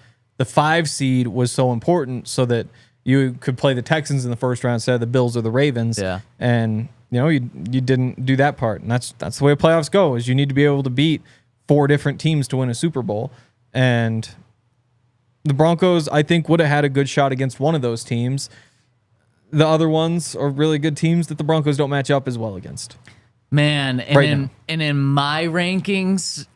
5 seed was so important, so that you could play the Texans in the first round instead of the Bills or the Ravens. Yeah. And you didn't do that part. And that's the way playoffs go, is you need to be able to beat 4 different teams to win a Super Bowl. And the Broncos, I think, would have had a good shot against one of those teams. The other ones are really good teams that the Broncos don't match up as well against. Man, and in my rankings,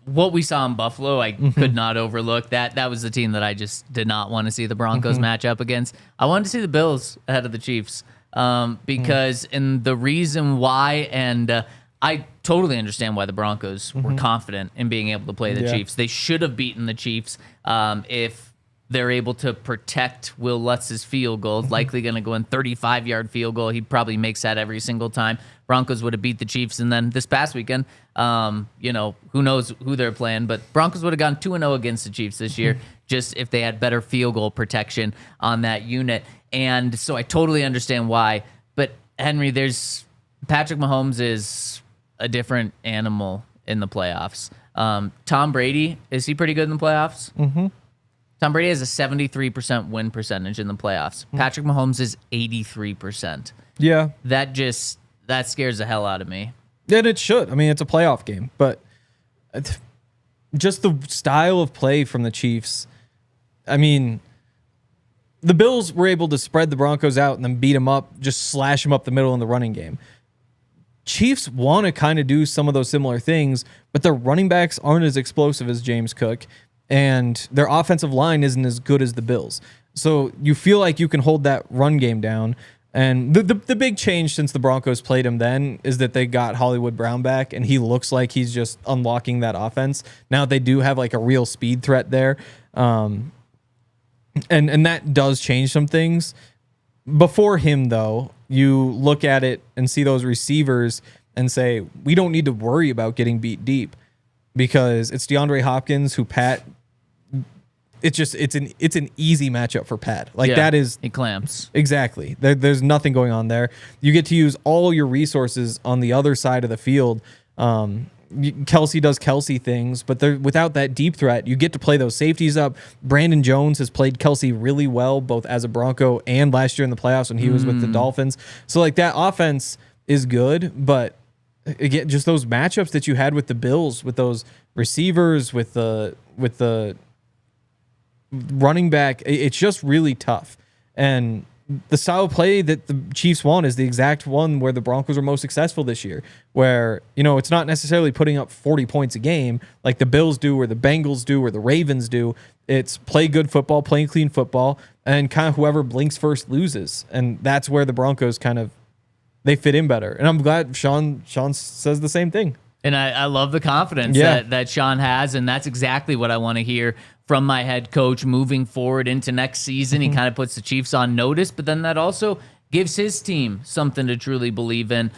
what we saw in Buffalo, I could not overlook. That was the team that I just did not want to see the Broncos match up against. I wanted to see the Bills ahead of the Chiefs, because and the reason why, and I totally understand why the Broncos were confident in being able to play the Chiefs. They should have beaten the Chiefs if they're able to protect Will Lutz's field goal. Likely going to go in 35-yard field goal. He probably makes that every single time. Broncos would have beat the Chiefs. And then this past weekend, who knows who they're playing, but Broncos would have gone 2-0 against the Chiefs this year, just if they had better field goal protection on that unit. And so I totally understand why. But Henry, Patrick Mahomes is a different animal in the playoffs. Tom Brady, is he pretty good in the playoffs? Mm-hmm. Tom Brady has a 73% win percentage in the playoffs. Patrick Mahomes is 83%. Yeah. That scares the hell out of me. And it should. I mean, it's a playoff game, but just the style of play from the Chiefs. I mean, the Bills were able to spread the Broncos out and then beat them up, just slash them up the middle in the running game. Chiefs want to kind of do some of those similar things, but their running backs aren't as explosive as James Cook, and their offensive line isn't as good as the Bills. So you feel like you can hold that run game down. And the big change since the Broncos played him then is that they got Hollywood Brown back, and he looks like he's just unlocking that offense. Now they do have like a real speed threat there. And that does change some things. Before him, though, you look at it and see those receivers and say, we don't need to worry about getting beat deep, because it's DeAndre Hopkins who it's an easy matchup for Pat. That is, he clamps. Exactly. There's nothing going on there. You get to use all your resources on the other side of the field. Kelce does Kelce things, but without that deep threat, you get to play those safeties up. Brandon Jones has played Kelce really well, both as a Bronco and last year in the playoffs when he was with the Dolphins. So that offense is good, but again, just those matchups that you had with the Bills, with those receivers, with the running back, it's just really tough. And the style of play that the Chiefs want is the exact one where the Broncos were most successful this year, where, it's not necessarily putting up 40 points a game like the Bills do or the Bengals do or the Ravens do. It's play good football, playing clean football, and kind of whoever blinks first loses. And that's where the Broncos they fit in better. And I'm glad Sean says the same thing. And I love the confidence that Sean has, and that's exactly what I want to hear from my head coach moving forward into next season. He kind of puts the Chiefs on notice, but then that also gives his team something to truly believe in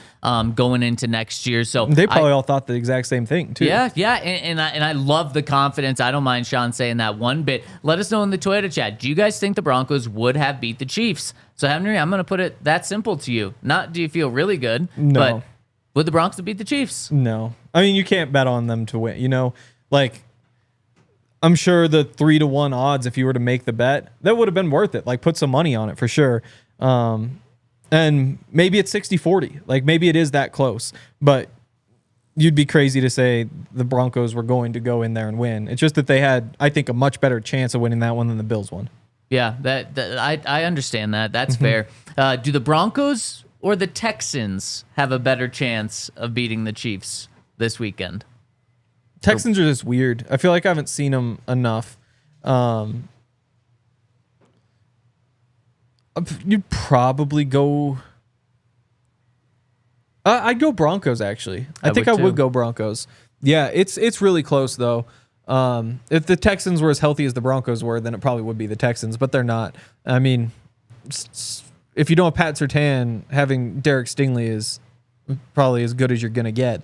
going into next year. So they probably all thought the exact same thing too. Yeah, and I love the confidence. I don't mind Sean saying that one bit. Let us know in the Twitter chat. Do you guys think the Broncos would have beat the Chiefs? So Henry, I'm going to put it that simple to you. Not do you feel really good, but would the Broncos beat the Chiefs? No. I mean, you can't bet on them to win. You know, like, I'm sure the 3-1 odds, if you were to make the bet, that would have been worth it. Like, put some money on it for sure. And maybe it's 60-40. Like, maybe it is that close. But you'd be crazy to say the Broncos were going to go in there and win. It's just that they had, I think, a much better chance of winning that one than the Bills won. Yeah, I understand that. That's fair. Do the Broncos or the Texans have a better chance of beating the Chiefs this weekend? Texans are just weird. I feel like I haven't seen them enough. You'd probably go... I'd go Broncos, actually. I think I would go Broncos. Yeah, it's really close, though. If the Texans were as healthy as the Broncos were, then it probably would be the Texans, but they're not. I mean, if you don't have Pat Surtain, having Derek Stingley is probably as good as you're going to get.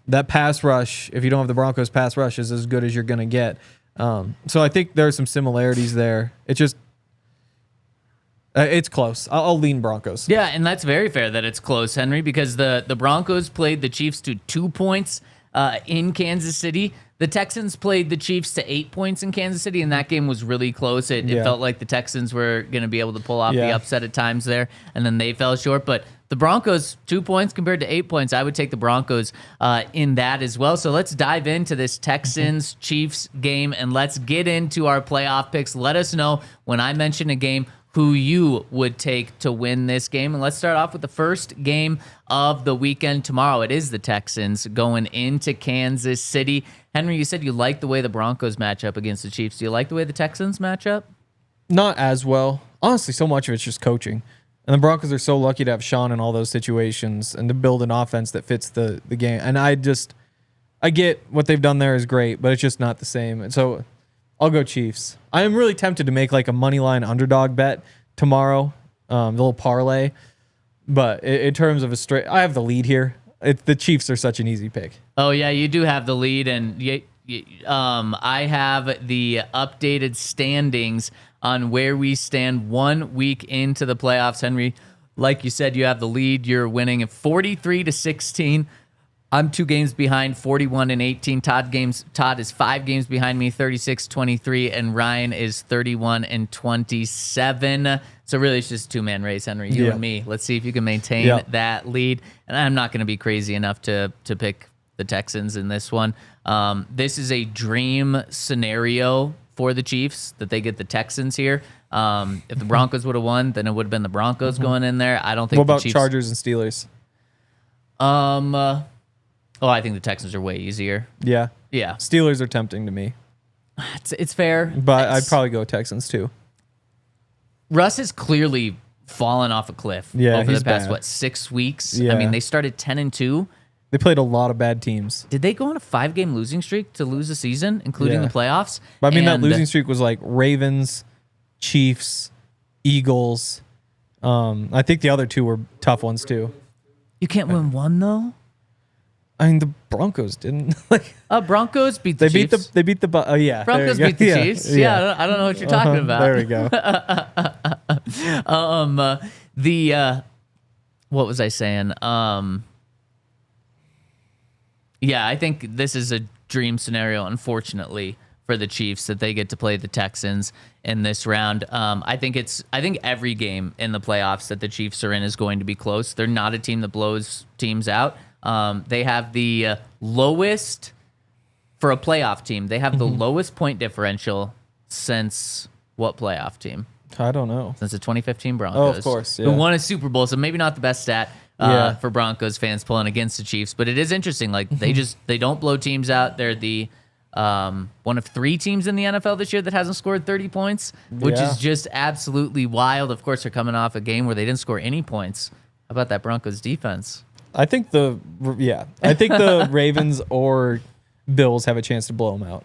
That pass rush, if you don't have the Broncos pass rush, is as good as you're going to get. So I think there are some similarities there. It's just, it's close. I'll lean Broncos. Yeah, and that's very fair that it's close, Henry, because the Broncos played the Chiefs to 2 points in Kansas City. The Texans played the Chiefs to 8 points in Kansas City, and that game was really close. It felt like the Texans were going to be able to pull off the upset at times there, and then they fell short. But the Broncos, 2 points compared to 8 points, I would take the Broncos in that as well. So let's dive into this Texans-Chiefs game, and let's get into our playoff picks. Let us know when I mention a game who you would take to win this game. And let's start off with the first game of the weekend tomorrow. It is the Texans going into Kansas City. Henry, you said you like the way the Broncos match up against the Chiefs. Do you like the way the Texans match up? Not as well. Honestly, so much of it's just coaching. And the Broncos are so lucky to have Sean in all those situations and to build an offense that fits the game. And I get what they've done there is great, but it's just not the same. And so I'll go Chiefs. I am really tempted to make like a money line underdog bet tomorrow, the little parlay. But in terms of I have the lead here. The Chiefs are such an easy pick. Oh yeah, you do have the lead, and I have the updated standings on where we stand 1 week into the playoffs. Henry, like you said, you have the lead. You're winning at 43-16. I'm 2 games behind, 41-18. Todd is 5 games behind me, 36-23, and Ryan is 31-27. So really, it's just 2-man race, Henry. You and me. Let's see if you can maintain that lead. And I'm not going to be crazy enough to pick the Texans in this one. This is a dream scenario for the Chiefs that they get the Texans here. If the Broncos would have won, then it would have been the Broncos going in there. I don't think. What about the Chiefs, Chargers and Steelers? I think the Texans are way easier. Yeah. Yeah. Steelers are tempting to me. It's fair. But I'd probably go Texans too. Russ has clearly fallen off a cliff over the past, 6 weeks? Yeah. I mean, they started 10-2. They played a lot of bad teams. Did they go on a 5-game losing streak to lose the season, including the playoffs? But I mean, that losing streak was like Ravens, Chiefs, Eagles. I think the other 2 were tough ones too. You can't win one, though? I mean, the Broncos didn't. Broncos beat the Chiefs. They beat the Broncos beat the Chiefs. Yeah, I don't know what you're talking about. There we go. What was I saying? Yeah, I think this is a dream scenario, unfortunately, for the Chiefs, that they get to play the Texans in this round. I think every game in the playoffs that the Chiefs are in is going to be close. They're not a team that blows teams out. They have the lowest, for a playoff team, they have the lowest point differential since what playoff team? I don't know. Since the 2015 Broncos. Oh, of course. Yeah. Who won a Super Bowl, so maybe not the best stat for Broncos fans pulling against the Chiefs, but it is interesting. Like, they don't blow teams out. They're the one of 3 teams in the NFL this year that hasn't scored 30 points, which is just absolutely wild. Of course, they're coming off a game where they didn't score any points. How about that Broncos defense? I think the Ravens or Bills have a chance to blow them out.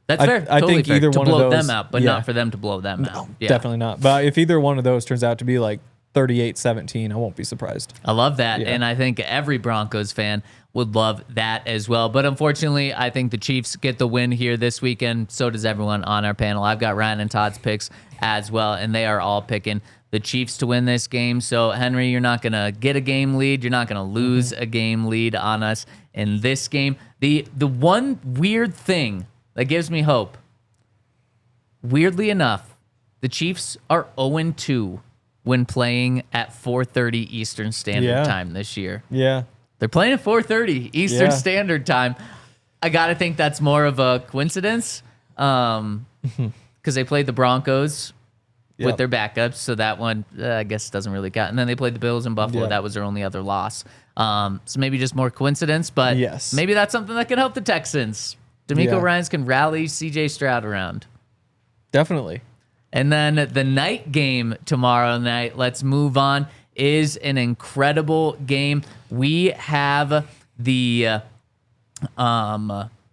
That's fair. I Totally think fair. either to one blow of those, them out, but not for them to blow them out. Yeah. Definitely not. But if either one of those turns out to be like 38-17, I won't be surprised. I love that, Yeah. and I think every Broncos fan would love that as well. But unfortunately, I think the Chiefs get the win here this weekend. So does everyone on our panel. I've got Ryan and Todd's picks as well, and they are all picking the Chiefs to win this game. So, Henry, you're not going to get a game lead. You're not going to lose a game lead on us in this game. The one weird thing that gives me hope, weirdly enough, the Chiefs are 0-2 when playing at 4:30 Eastern Standard Time this year. Yeah. They're playing at 4:30 Eastern Yeah. Standard Time. I got to think that's more of a coincidence because they played the Broncos with Yep. their backups, so that one, I guess, doesn't really count. And then they played the Bills in Buffalo. Yeah. That was their only other loss. So maybe just more coincidence, but Yes. maybe that's something that can help the Texans. D'Amico Yeah. Ryans can rally C.J. Stroud around. Definitely. And then the night game tomorrow night, let's move on, is an incredible game. We have the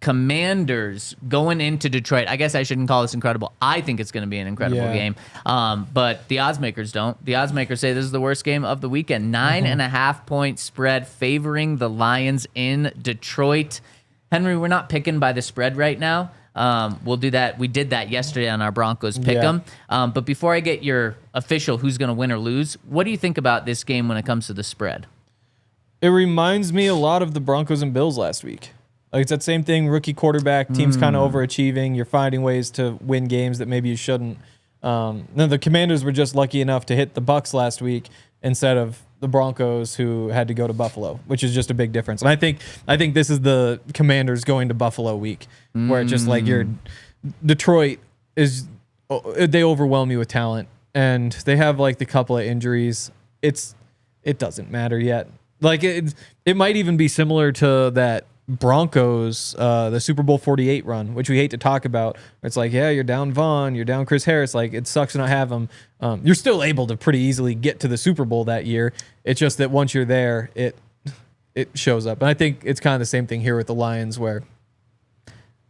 Commanders going into Detroit. I guess I shouldn't call this incredible. I think it's going to be an incredible game. But the odds makers don't. The odds makers say this is the worst game of the weekend. 9.5 point spread favoring the Lions in Detroit. Henry, we're not picking by the spread right now. We'll do that. We did that yesterday on our Broncos Pick'em. But before I get your official who's going to win or lose, what do you think about this game when it comes to the spread? It reminds me a lot of the Broncos and Bills last week. Like it's that same thing, rookie quarterback, team's kind of overachieving. You're finding ways to win games that maybe you shouldn't. No, the Commanders were just lucky enough to hit the Bucs last week instead of the Broncos who had to go to Buffalo, which is just a big difference. And I think this is the Commanders going to Buffalo week, where it's just like Detroit is, they overwhelm you with talent, and they have like the couple of injuries. It doesn't matter yet. Like it might even be similar to that Broncos, the Super Bowl 48 run, which we hate to talk about. It's like, yeah, you're down Vaughn, you're down Chris Harris. Like, it sucks to not have them. You're still able to pretty easily get to the Super Bowl that year. It's just that once you're there, it shows up. And I think it's kind of the same thing here with the Lions, where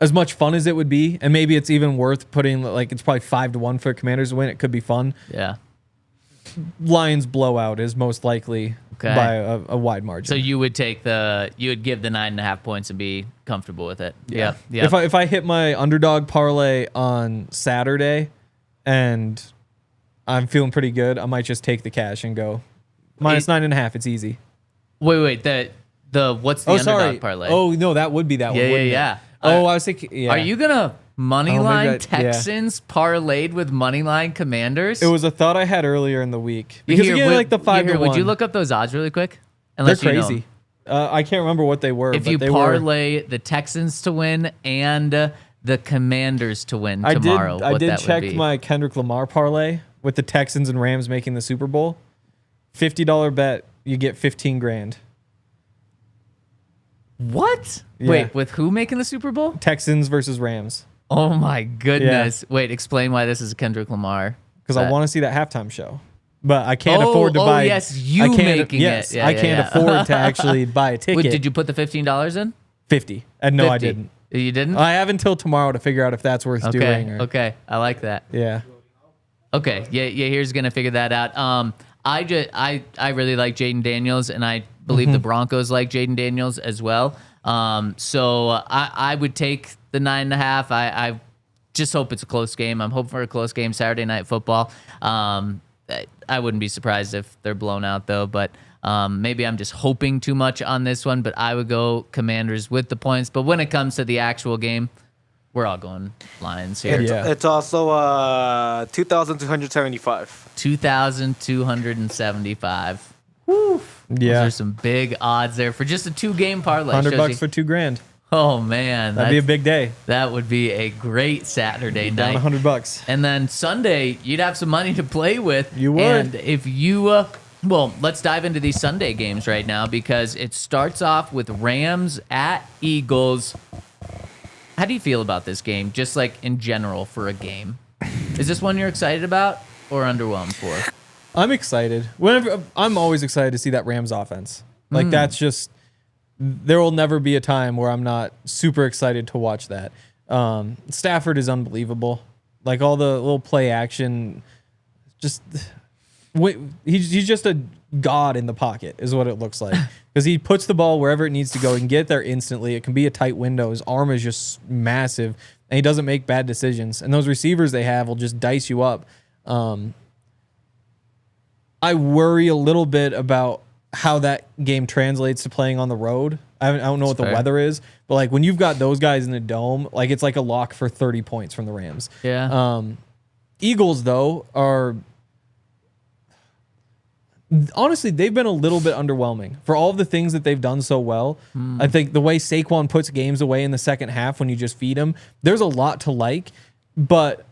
as much fun as it would be, and maybe it's even worth putting, like, it's probably 5-1 for Commanders to win. It could be fun. Yeah. Lions blowout is most likely by a wide margin. So you would give the 9.5 points and be comfortable with it. Yeah. If I hit my underdog parlay on Saturday and I'm feeling pretty good, I might just take the cash and go minus 9.5. It's easy. Wait. The what's the underdog parlay? Oh no, that would be that one. Yeah. Oh, I was thinking. Yeah. Are you gonna moneyline maybe Texans parlayed with moneyline Commanders? It was a thought I had earlier in the week because again, like the 5-1. Would you look up those odds really quick? They're Unless crazy. I can't remember what they were. If you parlay the Texans to win and the Commanders to win tomorrow, I did that check would be. my Kendrick Lamar parlay with the Texans and Rams making the Super Bowl. $50 bet, you get $15,000. What? Yeah. Wait, with who making the Super Bowl? Texans versus Rams. Oh my goodness! Wait, explain why this is a Kendrick Lamar. Because I want to see that halftime show, but I can't afford to buy. Oh yes, you making it. I can't afford to actually buy a ticket. Wait, did you put the $15 in? 50. And no, 50. I didn't. You didn't? I have until tomorrow to figure out if that's worth doing. Or, Okay, I like that. Yeah. Okay, yeah. Here's gonna figure that out. I really like Jaden Daniels, and I believe the Broncos like Jaden Daniels as well. So I would take the 9.5. I just hope it's a close game. I'm hoping for a close game Saturday Night Football. I wouldn't be surprised if they're blown out though, but maybe I'm just hoping too much on this one. But I would go Commanders with the points. But when it comes to the actual game, we're all going Lions here. It's also 2,275. 2,275. Woo. Yeah. Those are some big odds there for just a 2-game parlay. $100 for $2,000. Oh man, That'd be a big day. That would be a great Saturday night. Down $100. And then Sunday, you'd have some money to play with. You would. And if you, well, let's dive into these Sunday games right now because it starts off with Rams at Eagles. How do you feel about this game, just like in general for a game? Is this one you're excited about or underwhelmed for? I'm excited. I'm always excited to see that Rams offense. Like that's just, there will never be a time where I'm not super excited to watch that. Stafford is unbelievable. Like all the little play action, just he's just a god in the pocket is what it looks like, because he puts the ball wherever it needs to go and get there instantly. It can be a tight window. His arm is just massive, and he doesn't make bad decisions. And those receivers they have will just dice you up. I worry a little bit about how that game translates to playing on the road. I don't know what the weather is, but like when you've got those guys in the dome, like it's like a lock for 30 points from the Rams. Yeah. Eagles though are honestly, they've been a little bit underwhelming for all of the things that they've done so well. I think the way Saquon puts games away in the second half when you just feed him, there's a lot to like, but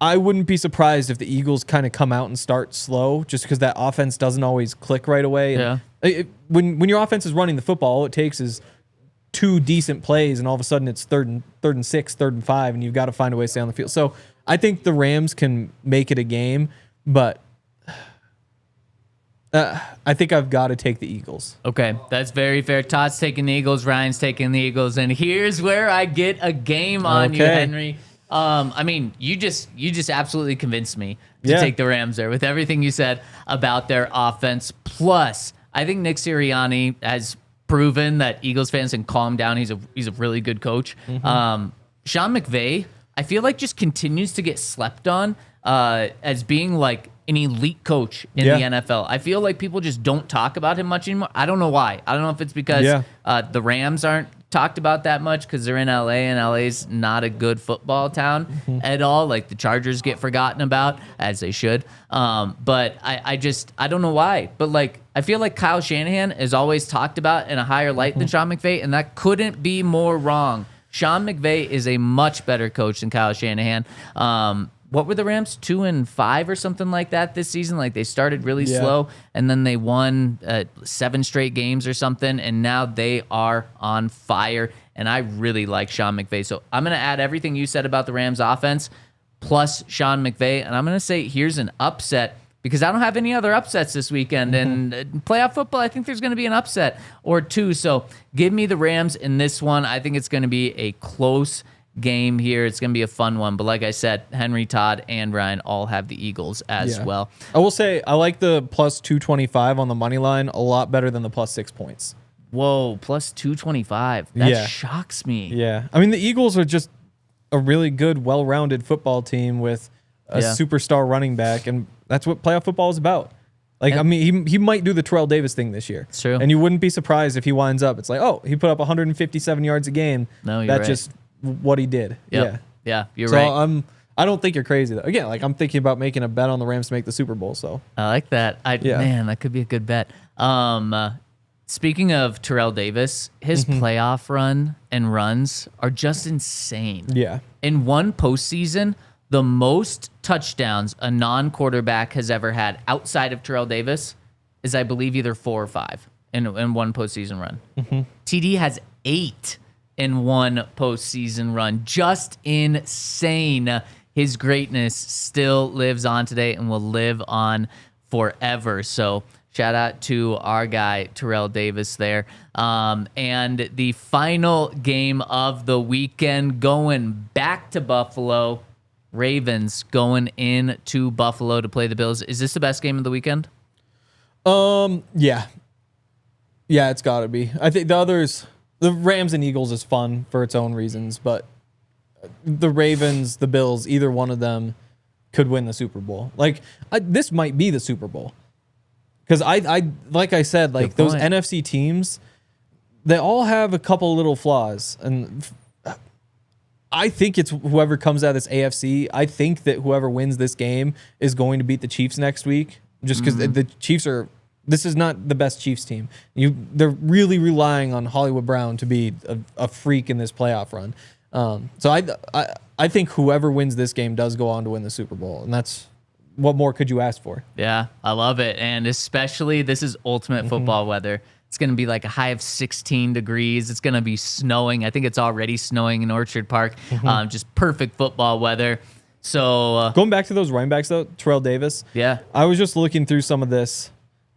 I wouldn't be surprised if the Eagles kind of come out and start slow, just because that offense doesn't always click right away. Yeah. When your offense is running the football, all it takes is 2 decent plays, and all of a sudden it's third and 6, 3rd and 5, and you've got to find a way to stay on the field. So I think the Rams can make it a game, but I think I've got to take the Eagles. Okay, that's very fair. Todd's taking the Eagles, Ryan's taking the Eagles, and here's where I get a game on you, Henry. I mean, you just absolutely convinced me to take the Rams there with everything you said about their offense. Plus, I think Nick Sirianni has proven that Eagles fans can calm down. He's a really good coach. Sean McVay, I feel like just continues to get slept on as being like an elite coach in the NFL. I feel like people just don't talk about him much anymore. I don't know why. I don't know if it's because the Rams aren't talked about that much because they're in LA, and LA's not a good football town at all. Like the Chargers get forgotten about, as they should. But I don't know why. But like I feel like Kyle Shanahan is always talked about in a higher light than Sean McVay, and that couldn't be more wrong. Sean McVay is a much better coach than Kyle Shanahan. What were the Rams, 2-5 or something like that this season? Like they started really slow, and then they won 7 straight games or something, and now they are on fire. And I really like Sean McVay. So I'm going to add everything you said about the Rams offense plus Sean McVay, and I'm going to say here's an upset because I don't have any other upsets this weekend. And playoff football, I think there's going to be an upset or two. So give me the Rams in this one. I think it's going to be a close game here. It's going to be a fun one. But like I said, Henry, Todd, and Ryan all have the Eagles as well. I will say I like the plus 225 on the money line a lot better than the plus 6 points. Whoa, plus 225. That shocks me. Yeah. I mean, the Eagles are just a really good, well-rounded football team with a superstar running back, and that's what playoff football is about. Like, I mean, he might do the Terrell Davis thing this year. It's true. And you wouldn't be surprised if he winds up. It's like, oh, he put up 157 yards a game. No, you're That's right. just what he did. Yep. Yeah, you're so right. I don't think you're crazy though. Again, like I'm thinking about making a bet on the Rams to make the Super Bowl. So I like that. Man, that could be a good bet. Speaking of Terrell Davis, his playoff run and runs are just insane. Yeah. In one postseason, the most touchdowns a non-quarterback has ever had outside of Terrell Davis is, I believe, either 4 or 5 in one postseason run. TD has 8 in one postseason run. Just insane. His greatness still lives on today and will live on forever. So shout out to our guy, Terrell Davis there. And the final game of the weekend, going back to Buffalo. Ravens going into Buffalo to play the Bills. Is this the best game of the weekend? Yeah. Yeah, it's got to be. I think the Rams and Eagles is fun for its own reasons, but the Ravens, the Bills, either one of them could win the Super Bowl. Like, this might be the Super Bowl. Because like I said, like those NFC teams, they all have a couple little flaws. And I think it's whoever comes out of this AFC. I think that whoever wins this game is going to beat the Chiefs next week. Just because the Chiefs are... This is not the best Chiefs team. They're really relying on Hollywood Brown to be a freak in this playoff run. So I think whoever wins this game does go on to win the Super Bowl, and that's what more could you ask for? Yeah, I love it, and especially this is ultimate football weather. It's going to be like a high of 16 degrees. It's going to be snowing. I think it's already snowing in Orchard Park. Just perfect football weather. So going back to those running backs though, Terrell Davis. Yeah, I was just looking through some of this.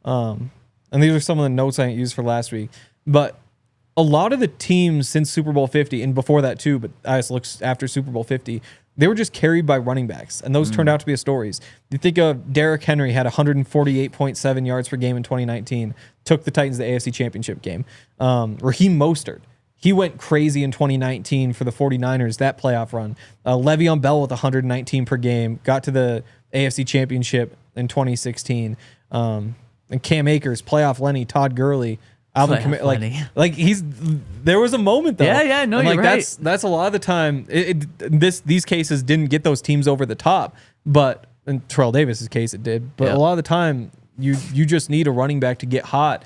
And and these are some of the notes I used for last week, but a lot of the teams since Super Bowl 50 and before that too, but I just looked after Super Bowl 50, they were just carried by running backs, and those turned out to be stories. You think of Derrick Henry had 148.7 yards per game in 2019, took the Titans to the AFC Championship game. Raheem Mostert, he went crazy in 2019 for the 49ers, that playoff run. Le'Veon Bell with 119 per game, got to the AFC Championship in 2016. And Cam Akers, playoff Lenny, Todd Gurley, Alvin Kamara, there was a moment though. Yeah, no, you're right. That's a lot of the time. These cases didn't get those teams over the top, but in Terrell Davis's case it did. But a lot of the time, you just need a running back to get hot,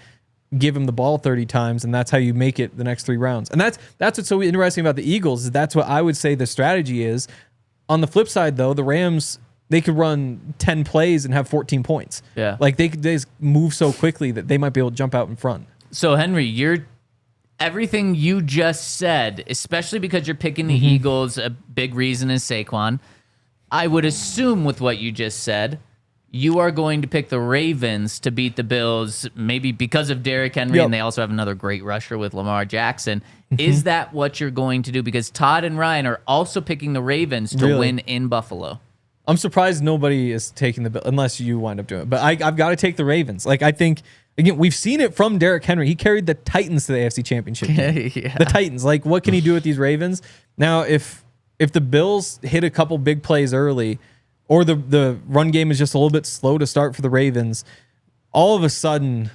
give him the ball 30 times, and that's how you make it the next 3 rounds. And that's what's so interesting about the Eagles is that's what I would say the strategy is. On the flip side, though, the Rams, they could run 10 plays and have 14 points. Yeah, they just move so quickly that they might be able to jump out in front. So, Henry, everything you just said, especially because you're picking the Eagles, a big reason is Saquon. I would assume with what you just said, you are going to pick the Ravens to beat the Bills, maybe because of Derrick Henry, and they also have another great rusher with Lamar Jackson. Is that what you're going to do? Because Todd and Ryan are also picking the Ravens to win in Buffalo. I'm surprised nobody is taking the Bills, unless you wind up doing it. But I've got to take the Ravens. I think... Again, we've seen it from Derrick Henry. He carried the Titans to the AFC Championship game. The Titans. What can he do with these Ravens? Now, if the Bills hit a couple big plays early, or the run game is just a little bit slow to start for the Ravens, all of a sudden,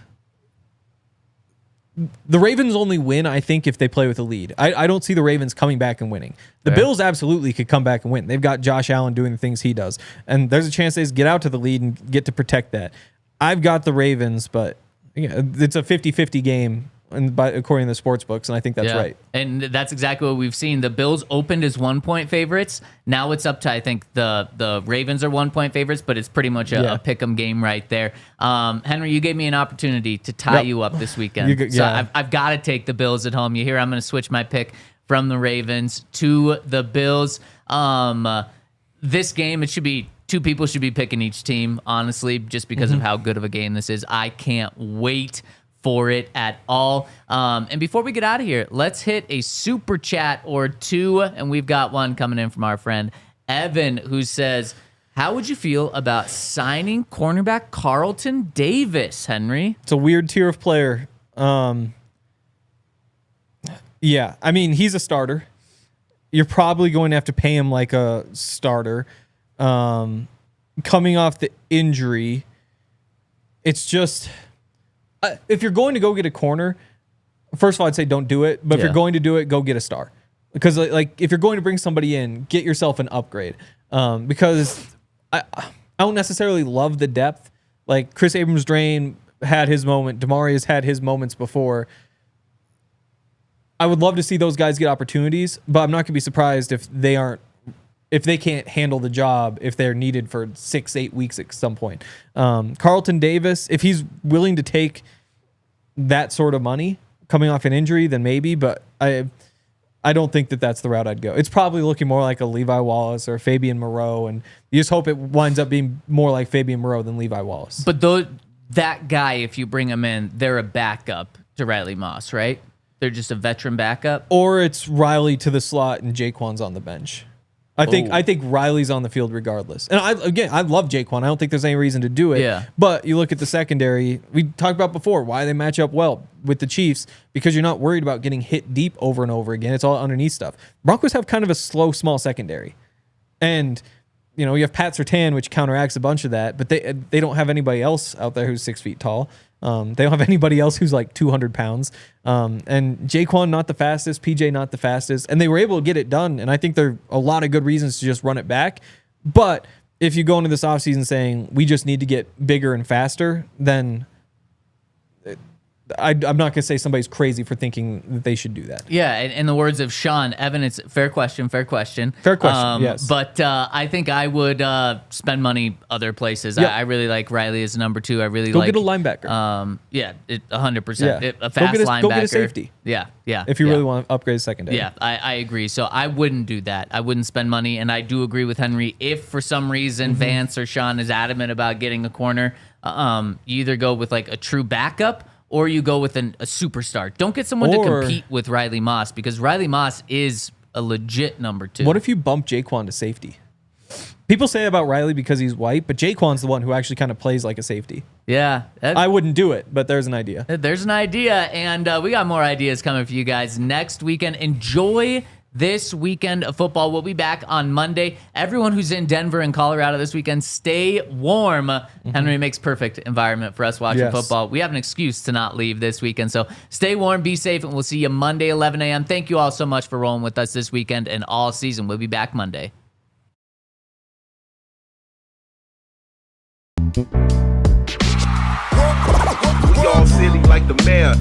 the Ravens only win, I think, if they play with a lead. I don't see the Ravens coming back and winning. The Bills absolutely could come back and win. They've got Josh Allen doing the things he does. And there's a chance they just get out to the lead and get to protect that. I've got the Ravens, but... Yeah, it's a 50-50 game, according to the sports books, and I think that's right. And that's exactly what we've seen. The Bills opened as 1-point favorites. Now it's up to, I think, the Ravens are 1-point favorites, but it's pretty much a pick-em game right there. Henry, you gave me an opportunity to tie you up this weekend. So I've got to take the Bills at home. You hear I'm going to switch my pick from the Ravens to the Bills. This game, it should be... 2 people should be picking each team, honestly, just because of how good of a game this is. I can't wait for it at all. And before we get out of here, let's hit a super chat or 2. And we've got one coming in from our friend Evan, who says, how would you feel about signing cornerback Carlton Davis, Henry? It's a weird tier of player. Yeah, I mean, he's a starter. You're probably going to have to pay him like a starter. Coming off the injury, it's just if you're going to go get a corner, first of all, I'd say don't do it. But if you're going to do it, go get a star. Because if you're going to bring somebody in, get yourself an upgrade. Because I don't necessarily love the depth. Like Chris Abrams-Drain had his moment. Damari has had his moments before. I would love to see those guys get opportunities, but I'm not going to be surprised if they can't handle the job if they're needed for 6-8 weeks at some point. Carlton Davis, if he's willing to take that sort of money coming off an injury, then maybe, but I don't think that's the route I'd go. It's probably looking more like a Levi Wallace or Fabian Moreau, and you just hope it winds up being more like Fabian Moreau than Levi Wallace. But that guy, if you bring him in, they're a backup to Riley Moss, right? They're just a veteran backup? Or it's Riley to the slot and Jaquan's on the bench. I think Riley's on the field regardless. And I love Jaquan. I don't think there's any reason to do it. Yeah. But you look at the secondary, we talked about before, why they match up well with the Chiefs, because you're not worried about getting hit deep over and over again. It's all underneath stuff. Broncos have kind of a slow, small secondary. And, you have Pat Surtain, which counteracts a bunch of that, but they don't have anybody else out there who's 6 feet tall. They don't have anybody else who's like 200 pounds. And Jaquan, not the fastest. PJ, not the fastest. And they were able to get it done. And I think there are a lot of good reasons to just run it back. But if you go into this offseason saying we just need to get bigger and faster, then I'm not going to say somebody's crazy for thinking that they should do that. Yeah, in the words of Sean, Evan, it's fair question. Fair question, yes. But I think I would spend money other places. Yep. I really like Riley as number 2. I really go like... get a linebacker. 100%. Yeah. A fast linebacker. Go get a safety. Yeah. If you really want to upgrade secondary. Yeah, I agree. So I wouldn't do that. I wouldn't spend money, and I do agree with Henry. If for some reason Vance or Sean is adamant about getting a corner, You either go with like a true backup or you go with a superstar. Don't get someone to compete with Riley Moss because Riley Moss is a legit number 2. What if you bump Jaquan to safety? People say about Riley because he's white, but Jaquan's the one who actually kind of plays like a safety. Yeah. I wouldn't do it, but there's an idea. There's an idea, and we got more ideas coming for you guys next weekend. Enjoy this weekend of football. We'll be back on Monday. Everyone who's in Denver and Colorado this weekend, stay warm. Henry makes perfect environment for us watching football. We have an excuse to not leave this weekend, so stay warm, be safe, and we'll see you Monday, 11 a.m. Thank you all so much for rolling with us this weekend and all season. We'll be back Monday. We all silly like the mayor.